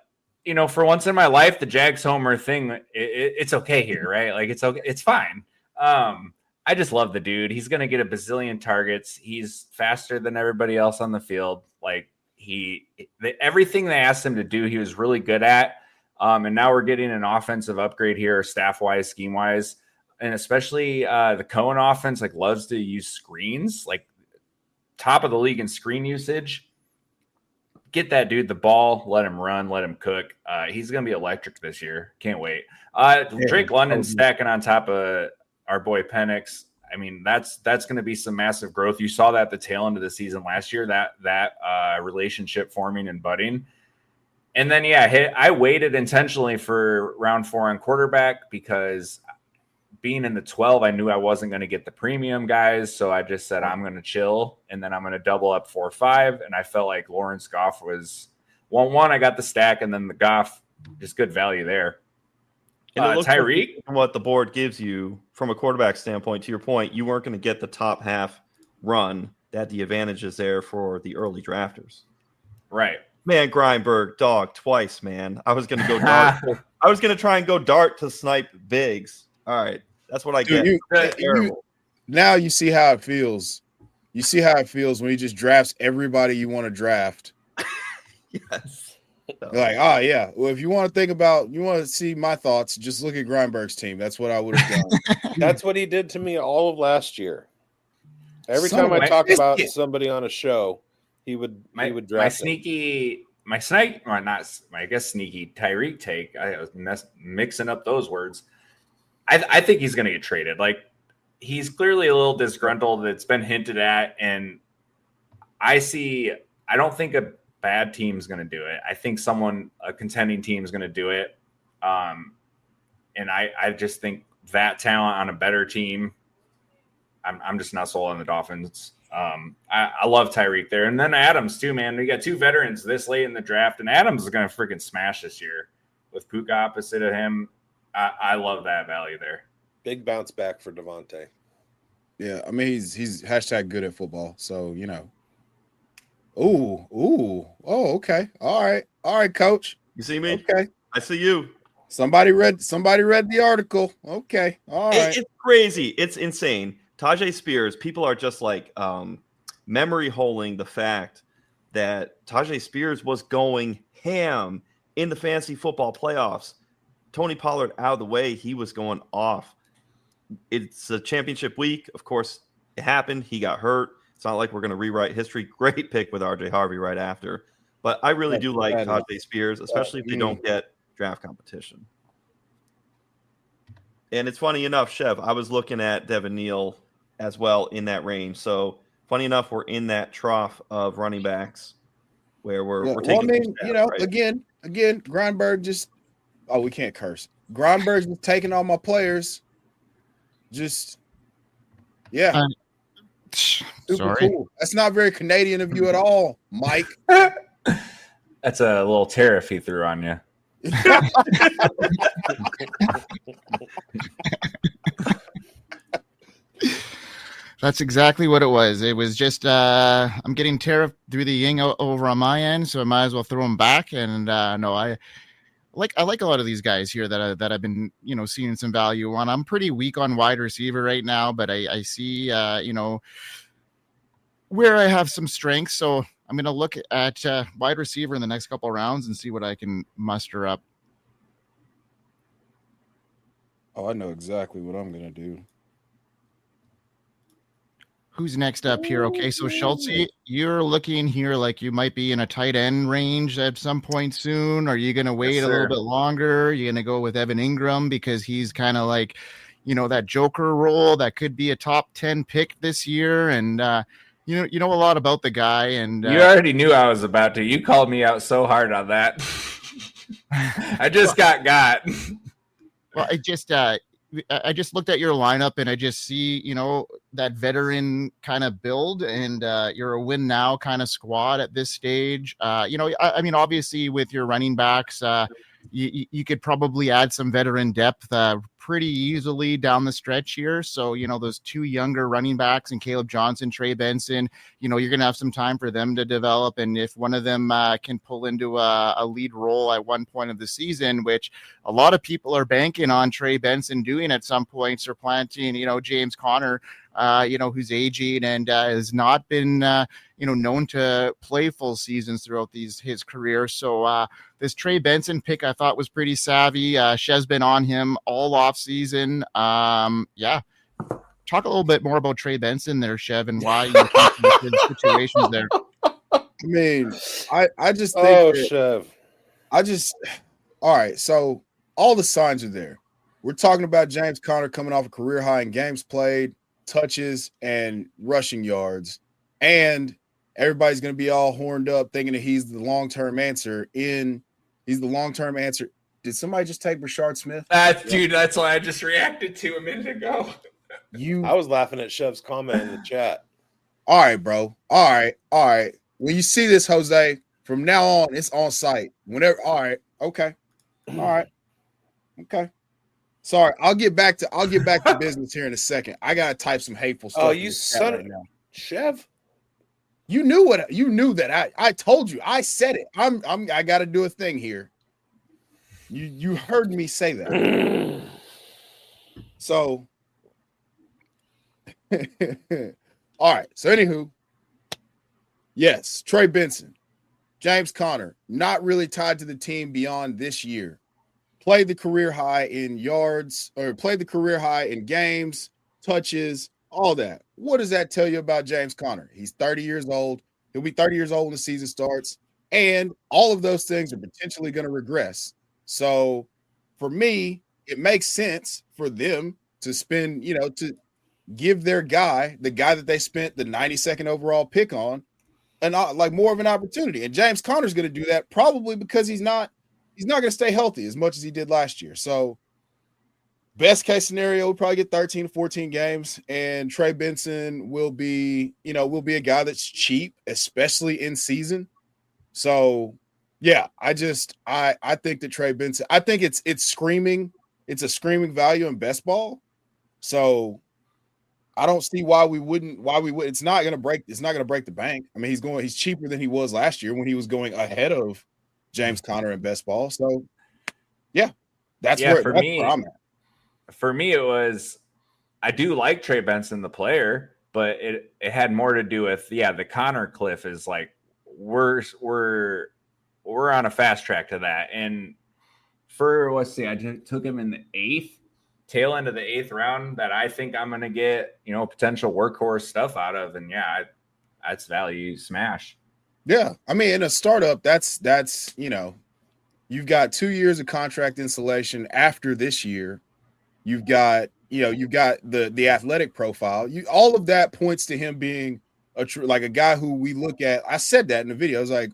for once in my life, the Jags homer thing, it's okay here, right? Like, it's okay. It's fine. I just love the dude. He's going to get a bazillion targets. He's faster than everybody else on the field. Like, everything they asked him to do, he was really good at. And now we're getting an offensive upgrade here, staff-wise, scheme-wise. And especially the Cohen offense, loves to use screens, top of the league in screen usage. Get that dude the ball, let him run, let him cook. He's going to be electric this year. Can't wait. Drake London stacking on top of our boy Penix. I mean, that's going to be some massive growth. You saw that at the tail end of the season last year, that relationship forming and budding. And then, I waited intentionally for round 4 on quarterback because being in the 12, I knew I wasn't going to get the premium guys. So I just said, I'm going to chill and then I'm going to double up 4-5. And I felt like Lawrence Goff was 1-1. I got the stack and then the Goff, just good value there. And it looks Tyreek, like what the board gives you from a quarterback standpoint, to your point, you weren't going to get the top half run that the advantage is there for the early drafters. Right. Man, Grindberg, dog, twice, man. I was going to go dart. I was going to try and go dart to snipe Biggs. All right. That's what I get. Now you see how it feels. You see how it feels when he just drafts everybody you want to draft. Yes. You're like, oh, yeah. Well, if you want to see my thoughts, just look at Grindberg's team. That's what I would have done. That's what he did to me all of last year. Every time I talk about somebody on a show, he would draft sneaky Tyreek take. I was mixing up those words. I think he's going to get traded. He's clearly a little disgruntled. It's been hinted at, and I don't think a bad team's going to do it. I think a contending team is going to do it. And I just think that talent on a better team, I'm just not sold on the Dolphins. I love Tyreek there. And then Adams too, man. We got 2 veterans this late in the draft, and Adams is going to freaking smash this year with Puka opposite of him. I love that value there. Big bounce back for Devontae. Yeah, I mean he's hashtag good at football, so Oh, okay. All right, coach. You see me? Okay. I see you. Somebody read the article. Okay. All right. It's crazy. It's insane. Tajay Spears, people are just memory holing the fact that Tajay Spears was going ham in the fantasy football playoffs. Tony Pollard out of the way, he was going off. It's a championship week. Of course, it happened. He got hurt. It's not like we're going to rewrite history. Great pick with RJ Harvey right after. But I really do like Tajay Spears, especially if they don't get draft competition. And it's funny enough, Chev, I was looking at Devin Neal as well in that range. So funny enough, we're in that trough of running backs where we're taking. Right? again, Grindberg just. Oh, we can't curse. Grindberg's just taking all my players. Super Sorry. cool. That's not very Canadian of you at all, Mike. That's a little tariff he threw on you. That's exactly what it was. It was just I'm getting tariff through the ying over on my end, so I might as well throw them back. And no, I like a lot of these guys here that I've been seeing some value on. I'm pretty weak on wide receiver right now, but I see where I have some strength. So I'm going to look at wide receiver in the next couple of rounds and see what I can muster up. Oh, I know exactly what I'm going to do. Who's next up here? Okay, so Schultzy, you're looking here like you might be in a tight end range at some point soon. Are you going to wait a little bit longer? Are you going to go with Evan Ingram because he's kind of like, that Joker role that could be a top 10 pick this year? And you know a lot about the guy. And you already knew I was about to. You called me out so hard on that. I just got. Well, I just looked at your lineup and I just see, that veteran kind of build and you're a win now kind of squad at this stage. I mean, obviously with your running backs, you could probably add some veteran depth pretty easily down the stretch here. So, those two younger running backs and Caleb Johnson, Trey Benson, you're going to have some time for them to develop. And if one of them can pull into a lead role at one point of the season, which a lot of people are banking on Trey Benson doing at some point, supplanting, James Conner, who's aging and has not been, known to play full seasons throughout his career. So this Trey Benson pick I thought was pretty savvy. Chev's been on him all off season. Talk a little bit more about Trey Benson there, Chev, and why you think his situations there. I mean, I just think Chev. All right, so all the signs are there. We're talking about James Conner coming off a career high in games played, touches, and rushing yards. And everybody's going to be all horned up thinking that he's the long-term answer. He's the long-term answer. Did somebody just take Rashard Smith? Dude, that's why I just reacted to a minute ago. I was laughing at Chev's comment in the chat. All right, bro. All right. When you see this, Jose, from now on, it's on site. Whenever. All right. Okay. All right. Okay. Sorry. I'll get back to business here in a second. I gotta type some hateful stuff. Oh, you son of Chev. You knew that I told you. I said it. I got to do a thing here. You heard me say that. So, all right. So, anywho, yes, Trey Benson, James Conner, not really tied to the team beyond this year. Played the career high in yards, or played the career high in games, touches, all that. What does that tell you about James Conner? He's 30 years old. He'll be 30 years old when the season starts. And all of those things are potentially going to regress. So for me, it makes sense for them to spend, to give their guy, the guy that they spent the 92nd overall pick on, and like more of an opportunity. And James Conner's going to do that probably because he's not going to stay healthy as much as he did last year. So best case scenario, we'll probably get 13 to 14 games, and Trey Benson will be a guy that's cheap, especially in season. So, yeah, I think that Trey Benson, I think it's a screaming value in best ball. So I don't see why we wouldn't. It's not going to break the bank. I mean, he's cheaper than he was last year when he was going ahead of James Conner in best ball. So, yeah, that's where I'm at. For me, it was, I do like Trey Benson, the player, but it had more to do with, the Conner cliff is like, we're on a fast track to that. And I took him in the tail end of the 8th round that I think I'm going to get, potential workhorse stuff out of. And that's value smash. Yeah. I mean, in a startup, that's, you've got 2 years of contract installation after this year. You've got the athletic profile. All of that points to him being a guy who we look at. I said that in the video. I was like,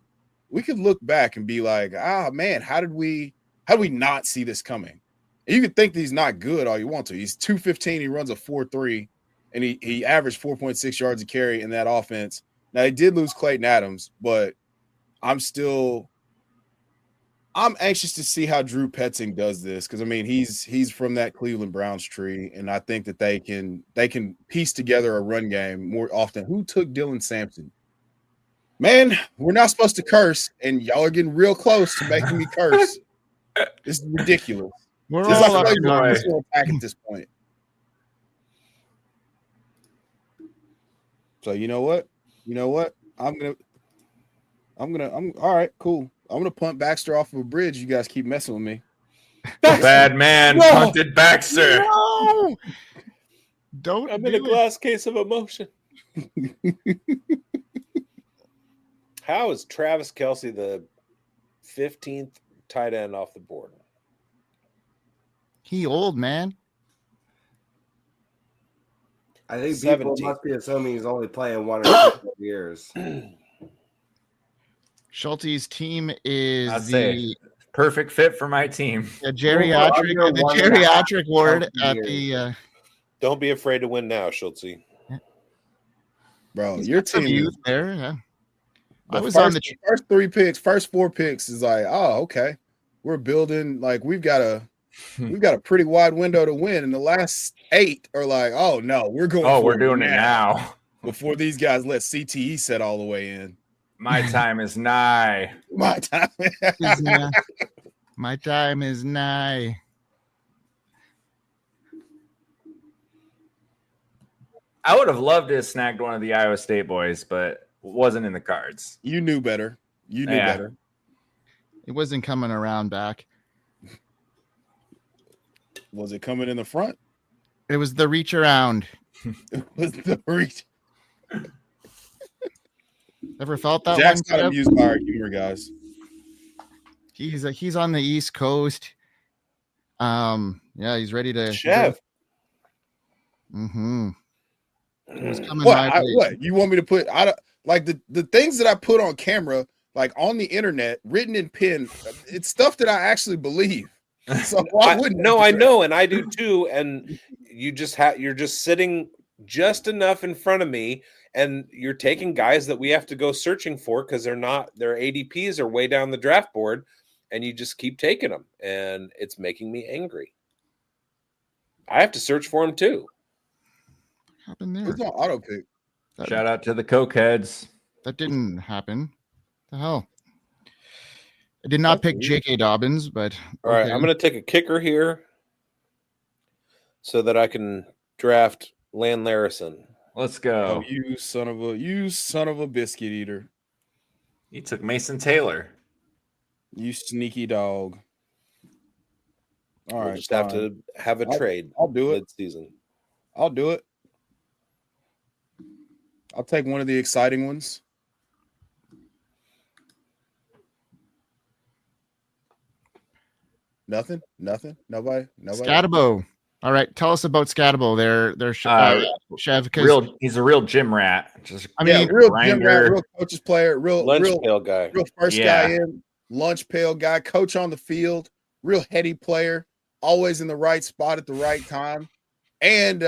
we could look back and be like, man, how did we not see this coming? And you could think that he's not good all you want to. He's 215. He runs a 4.3, and he averaged 4.6 yards a carry in that offense. Now they did lose Clayton Adams, but I'm anxious to see how Drew Petzing does this, because I mean he's from that Cleveland Browns tree, and I think that they can piece together a run game more often. Who took Dylan Sampson? Man, we're not supposed to curse, and y'all are getting real close to making me curse. This is ridiculous. We're all attack at this point. So you know what? I'm all right, cool. I'm gonna punt Baxter off of a bridge. You guys keep messing with me. Bad man punted Baxter. No! Don't. I'm in a glass case of emotion. How is Travis Kelce the 15th tight end off the board? He old, man. I think 17. people must be assuming he's only playing 1 or 2 years. Schultzy's team is perfect fit for my team. The geriatric ward at the. Don't be afraid to win now, Schultzy. Bro, your team is there. Yeah. I was on the first 4 picks is like, oh, okay. we're building like we've got a pretty wide window to win, and the last 8 are like, oh no, we're going. Oh, we're doing it now before these guys let CTE set all the way in. My time is nigh. My time is nigh. My time is nigh. I would have loved to have snagged one of the Iowa State boys, but wasn't in the cards. You knew better. You knew better. It wasn't coming around back. Was it coming in the front? It was the reach around. It was the reach. Ever felt that Jack's one? got amused by our humor, guys. He's on the East Coast. Yeah, he's ready to. Chev. Mm-hmm. What you want me to put? I don't like the things that I put on camera, like on the internet, written in pen. It's stuff that I actually believe. So I know, and I do too. And you just you're just sitting just enough in front of me, and you're taking guys that we have to go searching for because their ADPs are way down the draft board, and you just keep taking them, and it's making me angry. I have to search for them too. What happened there? It's on auto pick. Shout out to the cokeheads. That didn't happen. The hell. I did not pick J.K. Dobbins, but all right, I'm going to take a kicker here so that I can draft Lan Larison. Let's go. Oh, you son of a biscuit eater. He took Mason Taylor. You sneaky dog. All right, just have to have a trade. I'll do it mid-season. I'll do it. I'll take one of the exciting ones. Nothing. Nobody. Scatabo. All right, tell us about Scatabo. They're Chev. He's a real gym rat. Real gym rat, real coach's player, real pail guy, real first guy in, lunch pail guy, coach on the field, real heady player, always in the right spot at the right time, and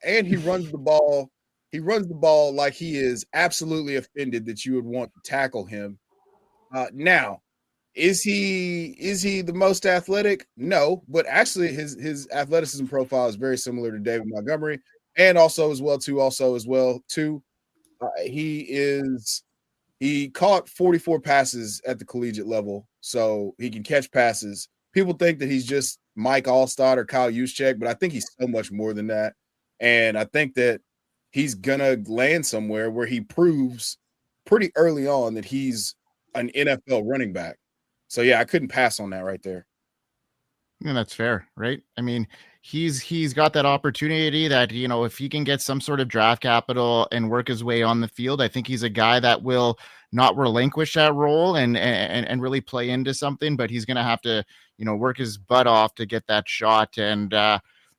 he runs the ball. He runs the ball like he is absolutely offended that you would want to tackle him. Now, is he the most athletic? No, but actually his athleticism profile is very similar to David Montgomery, and also as well too. He caught 44 passes at the collegiate level, so he can catch passes. People think that he's just Mike Allstott or Kyle Juszczyk, but I think he's so much more than that. And I think that he's gonna land somewhere where he proves pretty early on that he's an NFL running back. So yeah, I couldn't pass on that right there. Yeah, that's fair, right? I mean, he's got that opportunity that, you know, if he can get some sort of draft capital and work his way on the field, I think he's a guy that will not relinquish that role and really play into something, but he's going to have to, you know, work his butt off to get that shot. And,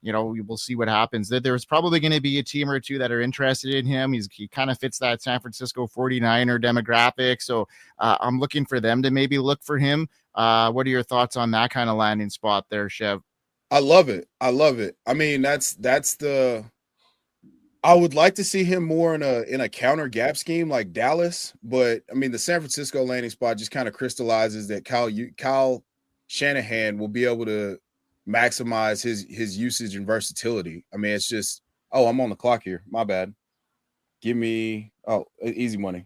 you know, we'll see what happens. There's probably going to be a team or two that are interested in him. He kind of fits that San Francisco 49er demographic. So I'm looking for them to maybe look for him. What are your thoughts on that kind of landing spot there, Chev? I love it. I mean, I would like to see him more in a counter gap scheme like Dallas, but I mean, the San Francisco landing spot just kind of crystallizes that Kyle Shanahan will be able to maximize his usage and versatility. I mean, it's just, I'm on the clock here. My bad. Give me easy money.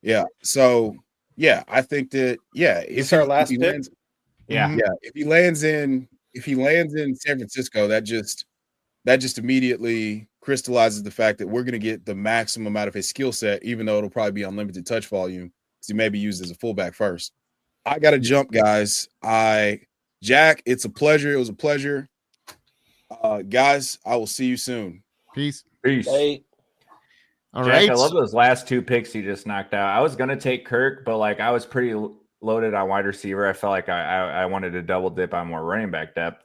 Yeah. So yeah, I think that it's our last pick. Lands, if he lands in San Francisco, that just immediately crystallizes the fact that we're going to get the maximum out of his skill set, even though it'll probably be unlimited touch volume because he may be used as a fullback first. I got to jump, guys. Jack, it's a pleasure. It was a pleasure. Guys, I will see you soon. Peace. Hey. All Jack, right. I love those last two picks you just knocked out. I was going to take Kirk, but like I was pretty loaded on wide receiver. I felt like I wanted to double dip on more running back depth.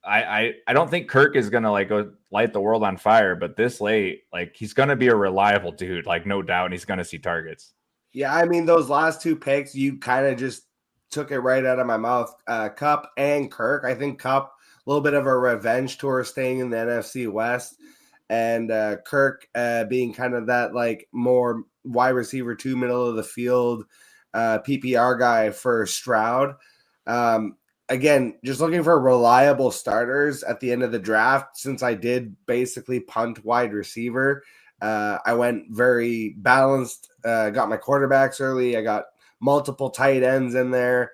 I don't think Kirk is going to like go light the world on fire, but this late, like he's going to be a reliable dude, like no doubt, and he's going to see targets. Yeah, I mean, those last two picks, you kind of just took it right out of my mouth. Kupp and Kirk. I think Kupp, a little bit of a revenge tour staying in the NFC West. and Kirk being kind of that like more wide receiver 2 middle of the field PPR guy for Stroud. Again, just looking for reliable starters at the end of the draft. Since I did basically punt wide receiver, I went very balanced, got my quarterbacks early. I got multiple tight ends in there.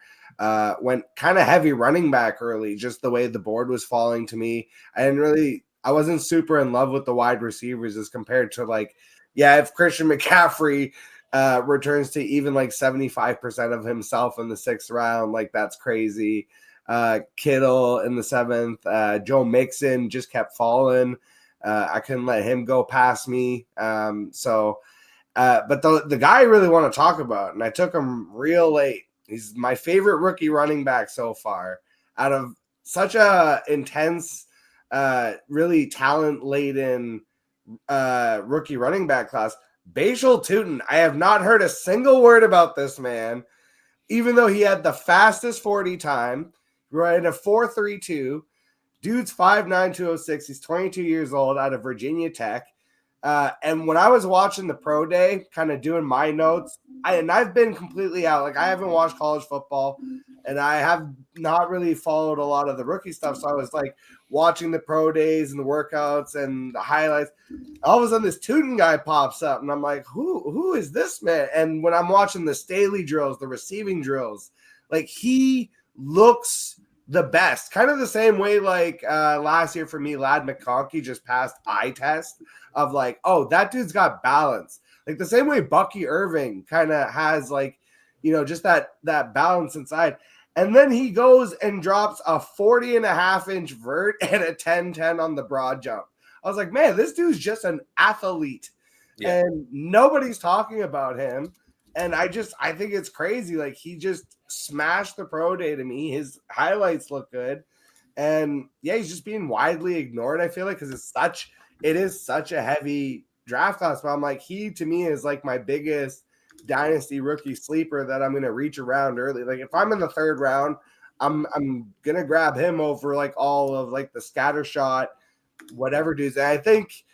Went kind of heavy running back early, just the way the board was falling to me. I wasn't super in love with the wide receivers as compared to like, if Christian McCaffrey returns to even like 75% of himself in the 6th round, like that's crazy. Kittle in the 7th, Joe Mixon just kept falling. I couldn't let him go past me. But the guy I really want to talk about, and I took him real late. He's my favorite rookie running back so far out of such a intense, really talent-laden rookie running back class. Bashal Tutin. I have not heard a single word about this man, even though he had the fastest 40 time, right, a 4.32. Dude's 5'9", 206. He's 22 years old, out of Virginia Tech. And when I was watching the pro day, kind of doing my notes, I've been completely out. Like, I haven't watched college football, and I have not really followed a lot of the rookie stuff. So I was like watching the pro days and the workouts and the highlights. All of a sudden, this Tutin guy pops up, and I'm like, who is this man? And when I'm watching the Staley drills, the receiving drills, like, he looks the best. Kind of the same way like last year for me, Lad McConkey just passed eye test of like, oh, that dude's got balance. Like the same way Bucky Irving kind of has like, just that balance inside. And then he goes and drops a 40.5-inch vert and a 10-10 on the broad jump. I was like, man, this dude's just an athlete. Yeah. And nobody's talking about him. And I think it's crazy. Like, he just smashed the pro day to me. His highlights look good. And he's just being widely ignored, I feel like, because it is such a heavy draft class. But I'm like, he to me is like my biggest dynasty rookie sleeper that I'm gonna reach around early. Like, if I'm in the 3rd round, I'm gonna grab him over like all of like the scatter shot, whatever dudes. And I think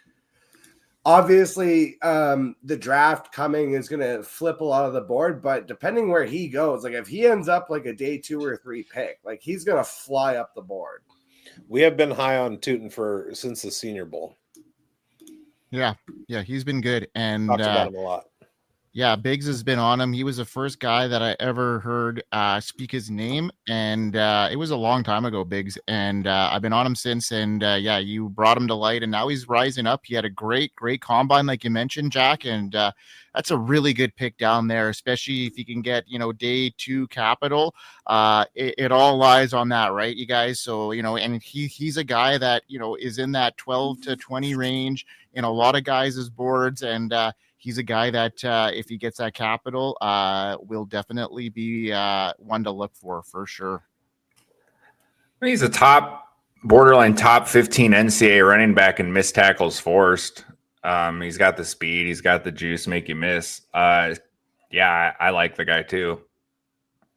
obviously, the draft coming is going to flip a lot of the board, but depending where he goes, like if he ends up like a day 2 or 3 pick, like he's going to fly up the board. We have been high on Tutin since the Senior Bowl. Yeah, he's been good, and talked about him a lot. Yeah, bigz has been on him. He was the first guy that I ever heard speak his name, and it was a long time ago, bigz. And I've been on him since. And you brought him to light, and now he's rising up. He had a great combine, like you mentioned, Jack, and that's a really good pick down there, especially if you can get day 2 capital. It all lies on that, right, you guys? So and he's a guy that is in that 12 to 20 range in a lot of guys' boards, and he's a guy that if he gets that capital, will definitely be one to look for sure. He's a borderline top 15 NCAA running back in missed tackles forced. He's got the speed. He's got the juice, make you miss. I like the guy too.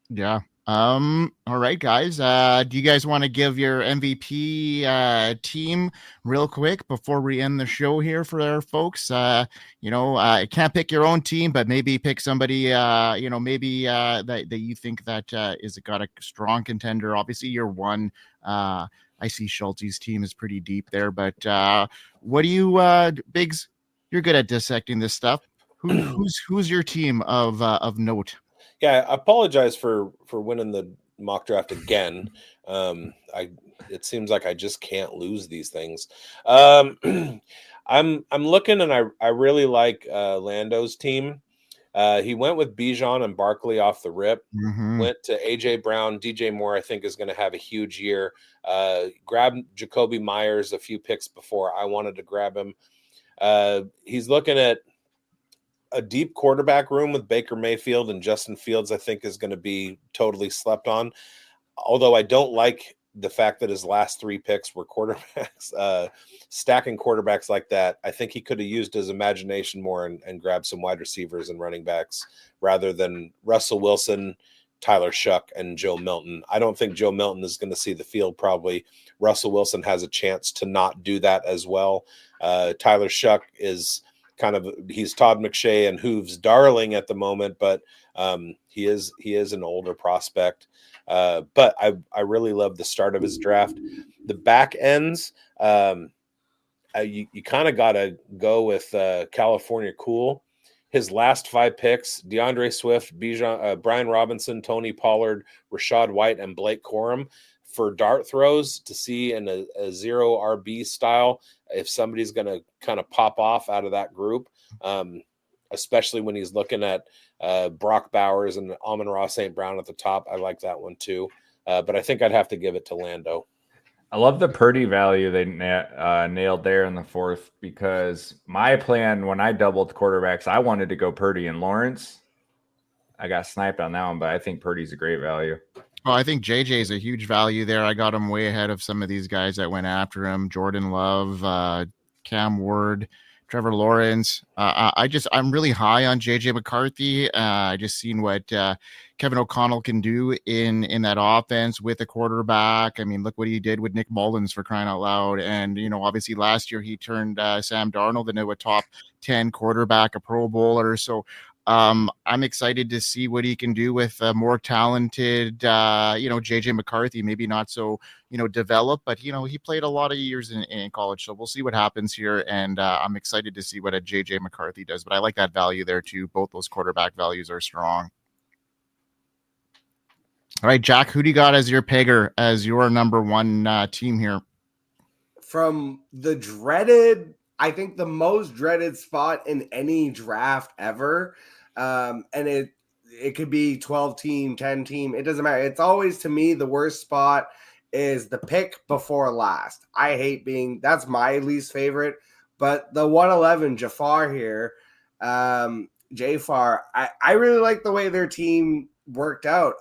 Yeah. All right, guys. Do you guys want to give your MVP team real quick before we end the show here for our folks? Can't pick your own team, but maybe pick somebody, that you think that is got a strong contender. Obviously, you're one. I see Schultzy's team is pretty deep there, but what do you, bigz? You're good at dissecting this stuff. Who's your team of note? Yeah, I apologize for winning the mock draft again. It seems like I just can't lose these things. I'm looking, and I really like Lando's team. He went with Bijan and Barkley off the rip. Mm-hmm. Went to AJ Brown. DJ Moore, I think, is going to have a huge year. Grabbed Jacoby Myers a few picks before I wanted to grab him. He's looking at a deep quarterback room with Baker Mayfield and Justin Fields, I think, is going to be totally slept on. Although I don't like the fact that his last 3 picks were quarterbacks, stacking quarterbacks like that. I think he could have used his imagination more and grabbed some wide receivers and running backs rather than Russell Wilson, Tyler Shuck, and Joe Milton. I don't think Joe Milton is going to see the field probably. Russell Wilson has a chance to not do that as well. Tyler Shuck is he's Todd McShay and Hoove's darling at the moment, but he is an older prospect. But I really love the start of his draft. The back ends, you kind of got to go with California Cool. His last 5 picks: DeAndre Swift, Brian Robinson, Tony Pollard, Rashad White, and Blake Corum for dart throws to see in a 0 RB style if somebody's going to kind of pop off out of that group, especially when he's looking at Brock Bowers and Amon-Ra St. Brown at the top. I like that one too, but I think I'd have to give it to Lando. I love the Purdy value they nailed there in the 4th, because my plan when I doubled quarterbacks, I wanted to go Purdy and Lawrence. I got sniped on that one, but I think Purdy's a great value. Well, I think JJ is a huge value there. I got him way ahead of some of these guys that went after him: Jordan Love, Cam Ward, Trevor Lawrence. I'm really high on JJ McCarthy. I just seen what Kevin O'Connell can do in that offense with a quarterback. I mean, look what he did with Nick Mullins, for crying out loud. And, obviously last year he turned Sam Darnold into a top 10 quarterback, a Pro Bowler. So I'm excited to see what he can do with a more talented, JJ McCarthy, maybe not so, developed, but, he played a lot of years in college. So we'll see what happens here. And I'm excited to see what a JJ McCarthy does, but I like that value there too. Both those quarterback values are strong. All right, Jack, who do you got as your pegger, as your number 1 team here? From the I think the most dreaded spot in any draft ever. And it could be 12 team, 10 team. It doesn't matter. It's always, to me, the worst spot is the pick before last. I hate that's my least favorite, but the 111 Jafar here, Jafar, I really like the way their team worked out.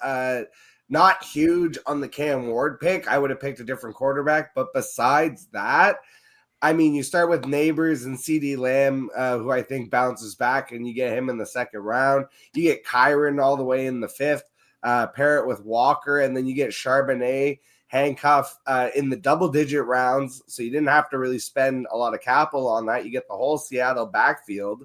Not huge on the Cam Ward pick. I would have picked a different quarterback, but besides that, I mean, you start with Neighbors and CeeDee Lamb, who I think bounces back, and you get him in the 2nd round. You get Kyron all the way in the 5th, pair it with Walker, and then you get Charbonnet, handcuff in the double-digit rounds, so you didn't have to really spend a lot of capital on that. You get the whole Seattle backfield.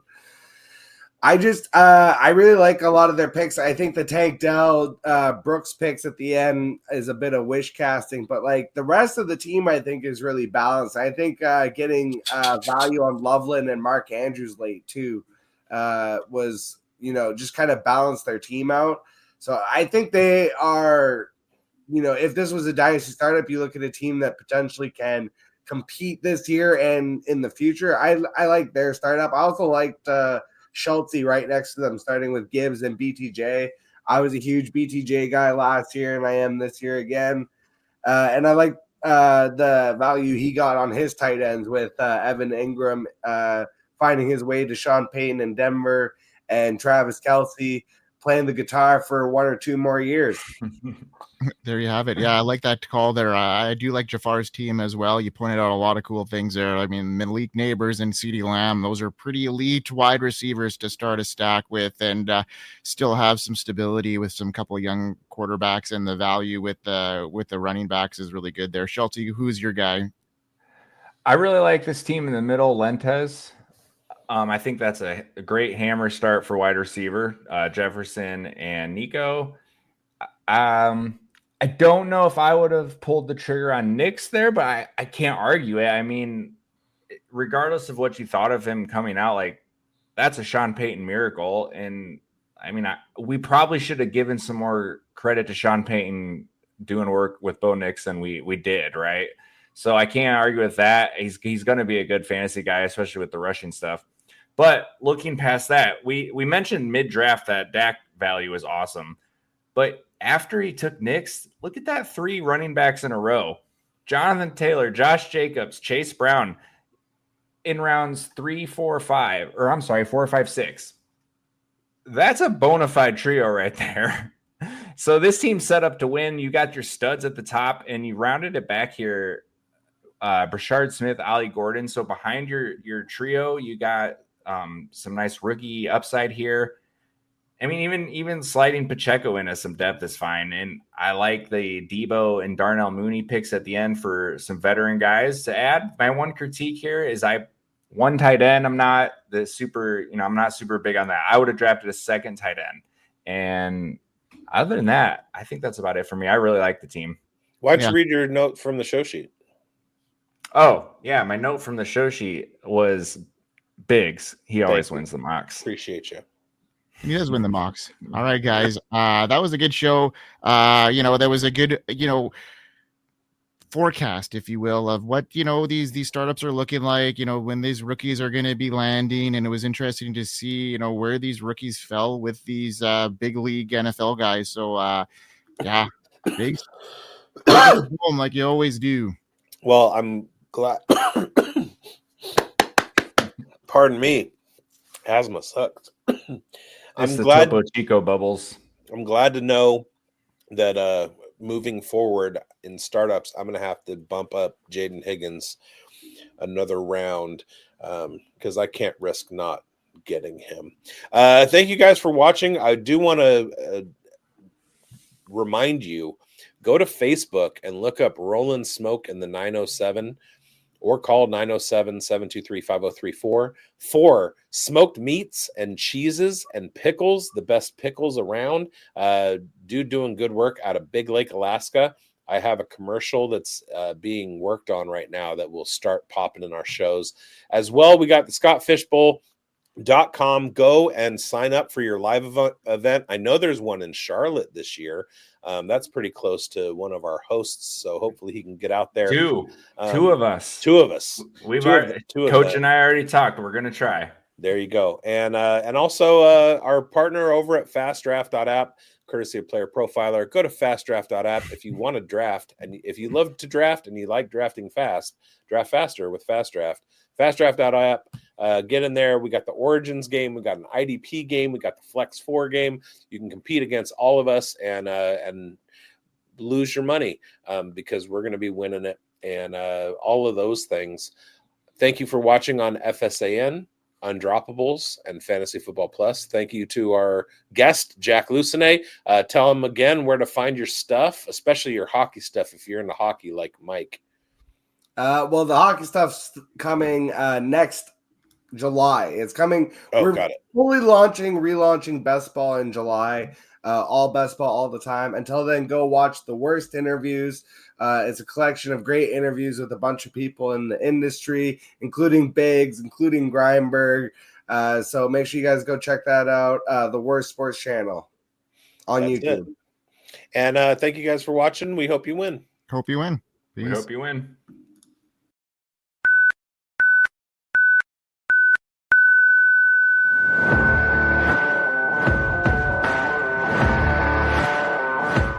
I really like a lot of their picks. I think the Tank Dell Brooks picks at the end is a bit of wish casting, but like the rest of the team, I think is really balanced. I think getting value on Loveland and Mark Andrews late too was, just kind of balanced their team out. So I think they are, if this was a dynasty startup, you look at a team that potentially can compete this year and in the future. I like their startup. I also liked Schultzy right next to them, starting with Gibbs and BTJ. I was a huge BTJ guy last year, and I am this year again. And I like the value he got on his tight ends with Evan Ingram finding his way to Sean Payton in Denver, and Travis Kelce playing the guitar for 1 or 2 more years. There you have it. Yeah, I like that call there. I do like Jafar's team as well. You pointed out a lot of cool things there. I mean, Malik Neighbors and CeeDee Lamb, those are pretty elite wide receivers to start a stack with, and still have some stability with some couple of young quarterbacks, and the value with the running backs is really good there. Schultzy, who's your guy? I really like this team in the middle, Lentez. I think that's a great hammer start for wide receiver, Jefferson and Nico. I don't know if I would have pulled the trigger on Nix there, but I can't argue it. I mean, regardless of what you thought of him coming out, like, that's a Sean Payton miracle. And I mean, we probably should have given some more credit to Sean Payton doing work with Bo Nix than we did, right? So I can't argue with that. He's going to be a good fantasy guy, especially with the rushing stuff. But looking past that, we mentioned mid-draft that Dak value is awesome. But after he took Nix, look at that 3 running backs in a row. Jonathan Taylor, Josh Jacobs, Chase Brown in rounds 3, 4, 5. Or I'm sorry, 4, 5, 6. That's a bona fide trio right there. So this team's set up to win. You got your studs at the top, and you rounded it back here. Brashard Smith, Ollie Gordon. So behind your trio, you got some nice rookie upside here. I mean, even sliding Pacheco into some depth is fine. And I like the Debo and Darnell Mooney picks at the end for some veteran guys to add. My one critique here is I One tight end, I'm not super big on that. I would have drafted a second tight end. And other than that, I think that's about it for me. I really like the team. Why don't you read your note from the show sheet? Oh, yeah. My note from the show sheet was bigz. He always wins the mocks. Appreciate you. He does win the mocks. All right, guys. That was a good show. There was a good, forecast, if you will, of what these startups are looking like, when these rookies are going to be landing, and it was interesting to see where these rookies fell with these big league NFL guys. So bigz, home like you always do. Well, I'm glad. Pardon me, asthma sucks. I'm glad Toppo Chico bubbles. I'm glad to know that moving forward in startups, I'm going to have to bump up Jayden Higgins another round because I can't risk not getting him. Thank you guys for watching. I do want to remind you, go to Facebook and look up Roland Smoke in the 907 or call 907-723-5034 for smoked meats and cheeses and pickles, the best pickles around. Dude doing good work out of Big Lake, Alaska. I have a commercial that's being worked on right now that will start popping in our shows. As well, we got the scottfishbowl.com. Go and sign up for your live event. I know there's one in Charlotte this year. That's pretty close to one of our hosts, so hopefully he can get out there. Two of us. Coach and I already talked. We're gonna try. There you go. And also our partner over at fastdraft.app, courtesy of Player Profiler. Go to fastdraft.app if you want to draft, and if you love to draft and you like drafting fast, draft faster with Fast Draft. Fastdraft.app. Get in there. We got the Origins game. We got an IDP game. We got the Flex 4 game. You can compete against all of us and lose your money because we're going to be winning it and all of those things. Thank you for watching on FSAN, Undroppables, and Fantasy Football Plus. Thank you to our guest, Jack Lucenay. Tell him again where to find your stuff, especially your hockey stuff if you're into hockey like Mike. Well, the hockey stuff's coming next July. It's coming. Got it. Fully relaunching Best Ball in July. All Best Ball all the time. Until then, go watch the worst interviews. It's a collection of great interviews with a bunch of people in the industry, including bigz, including Grindberg. So make sure you guys go check that out. The Worst Sports Channel on YouTube. And thank you guys for watching. We hope you win. Hope you win. We hope you win.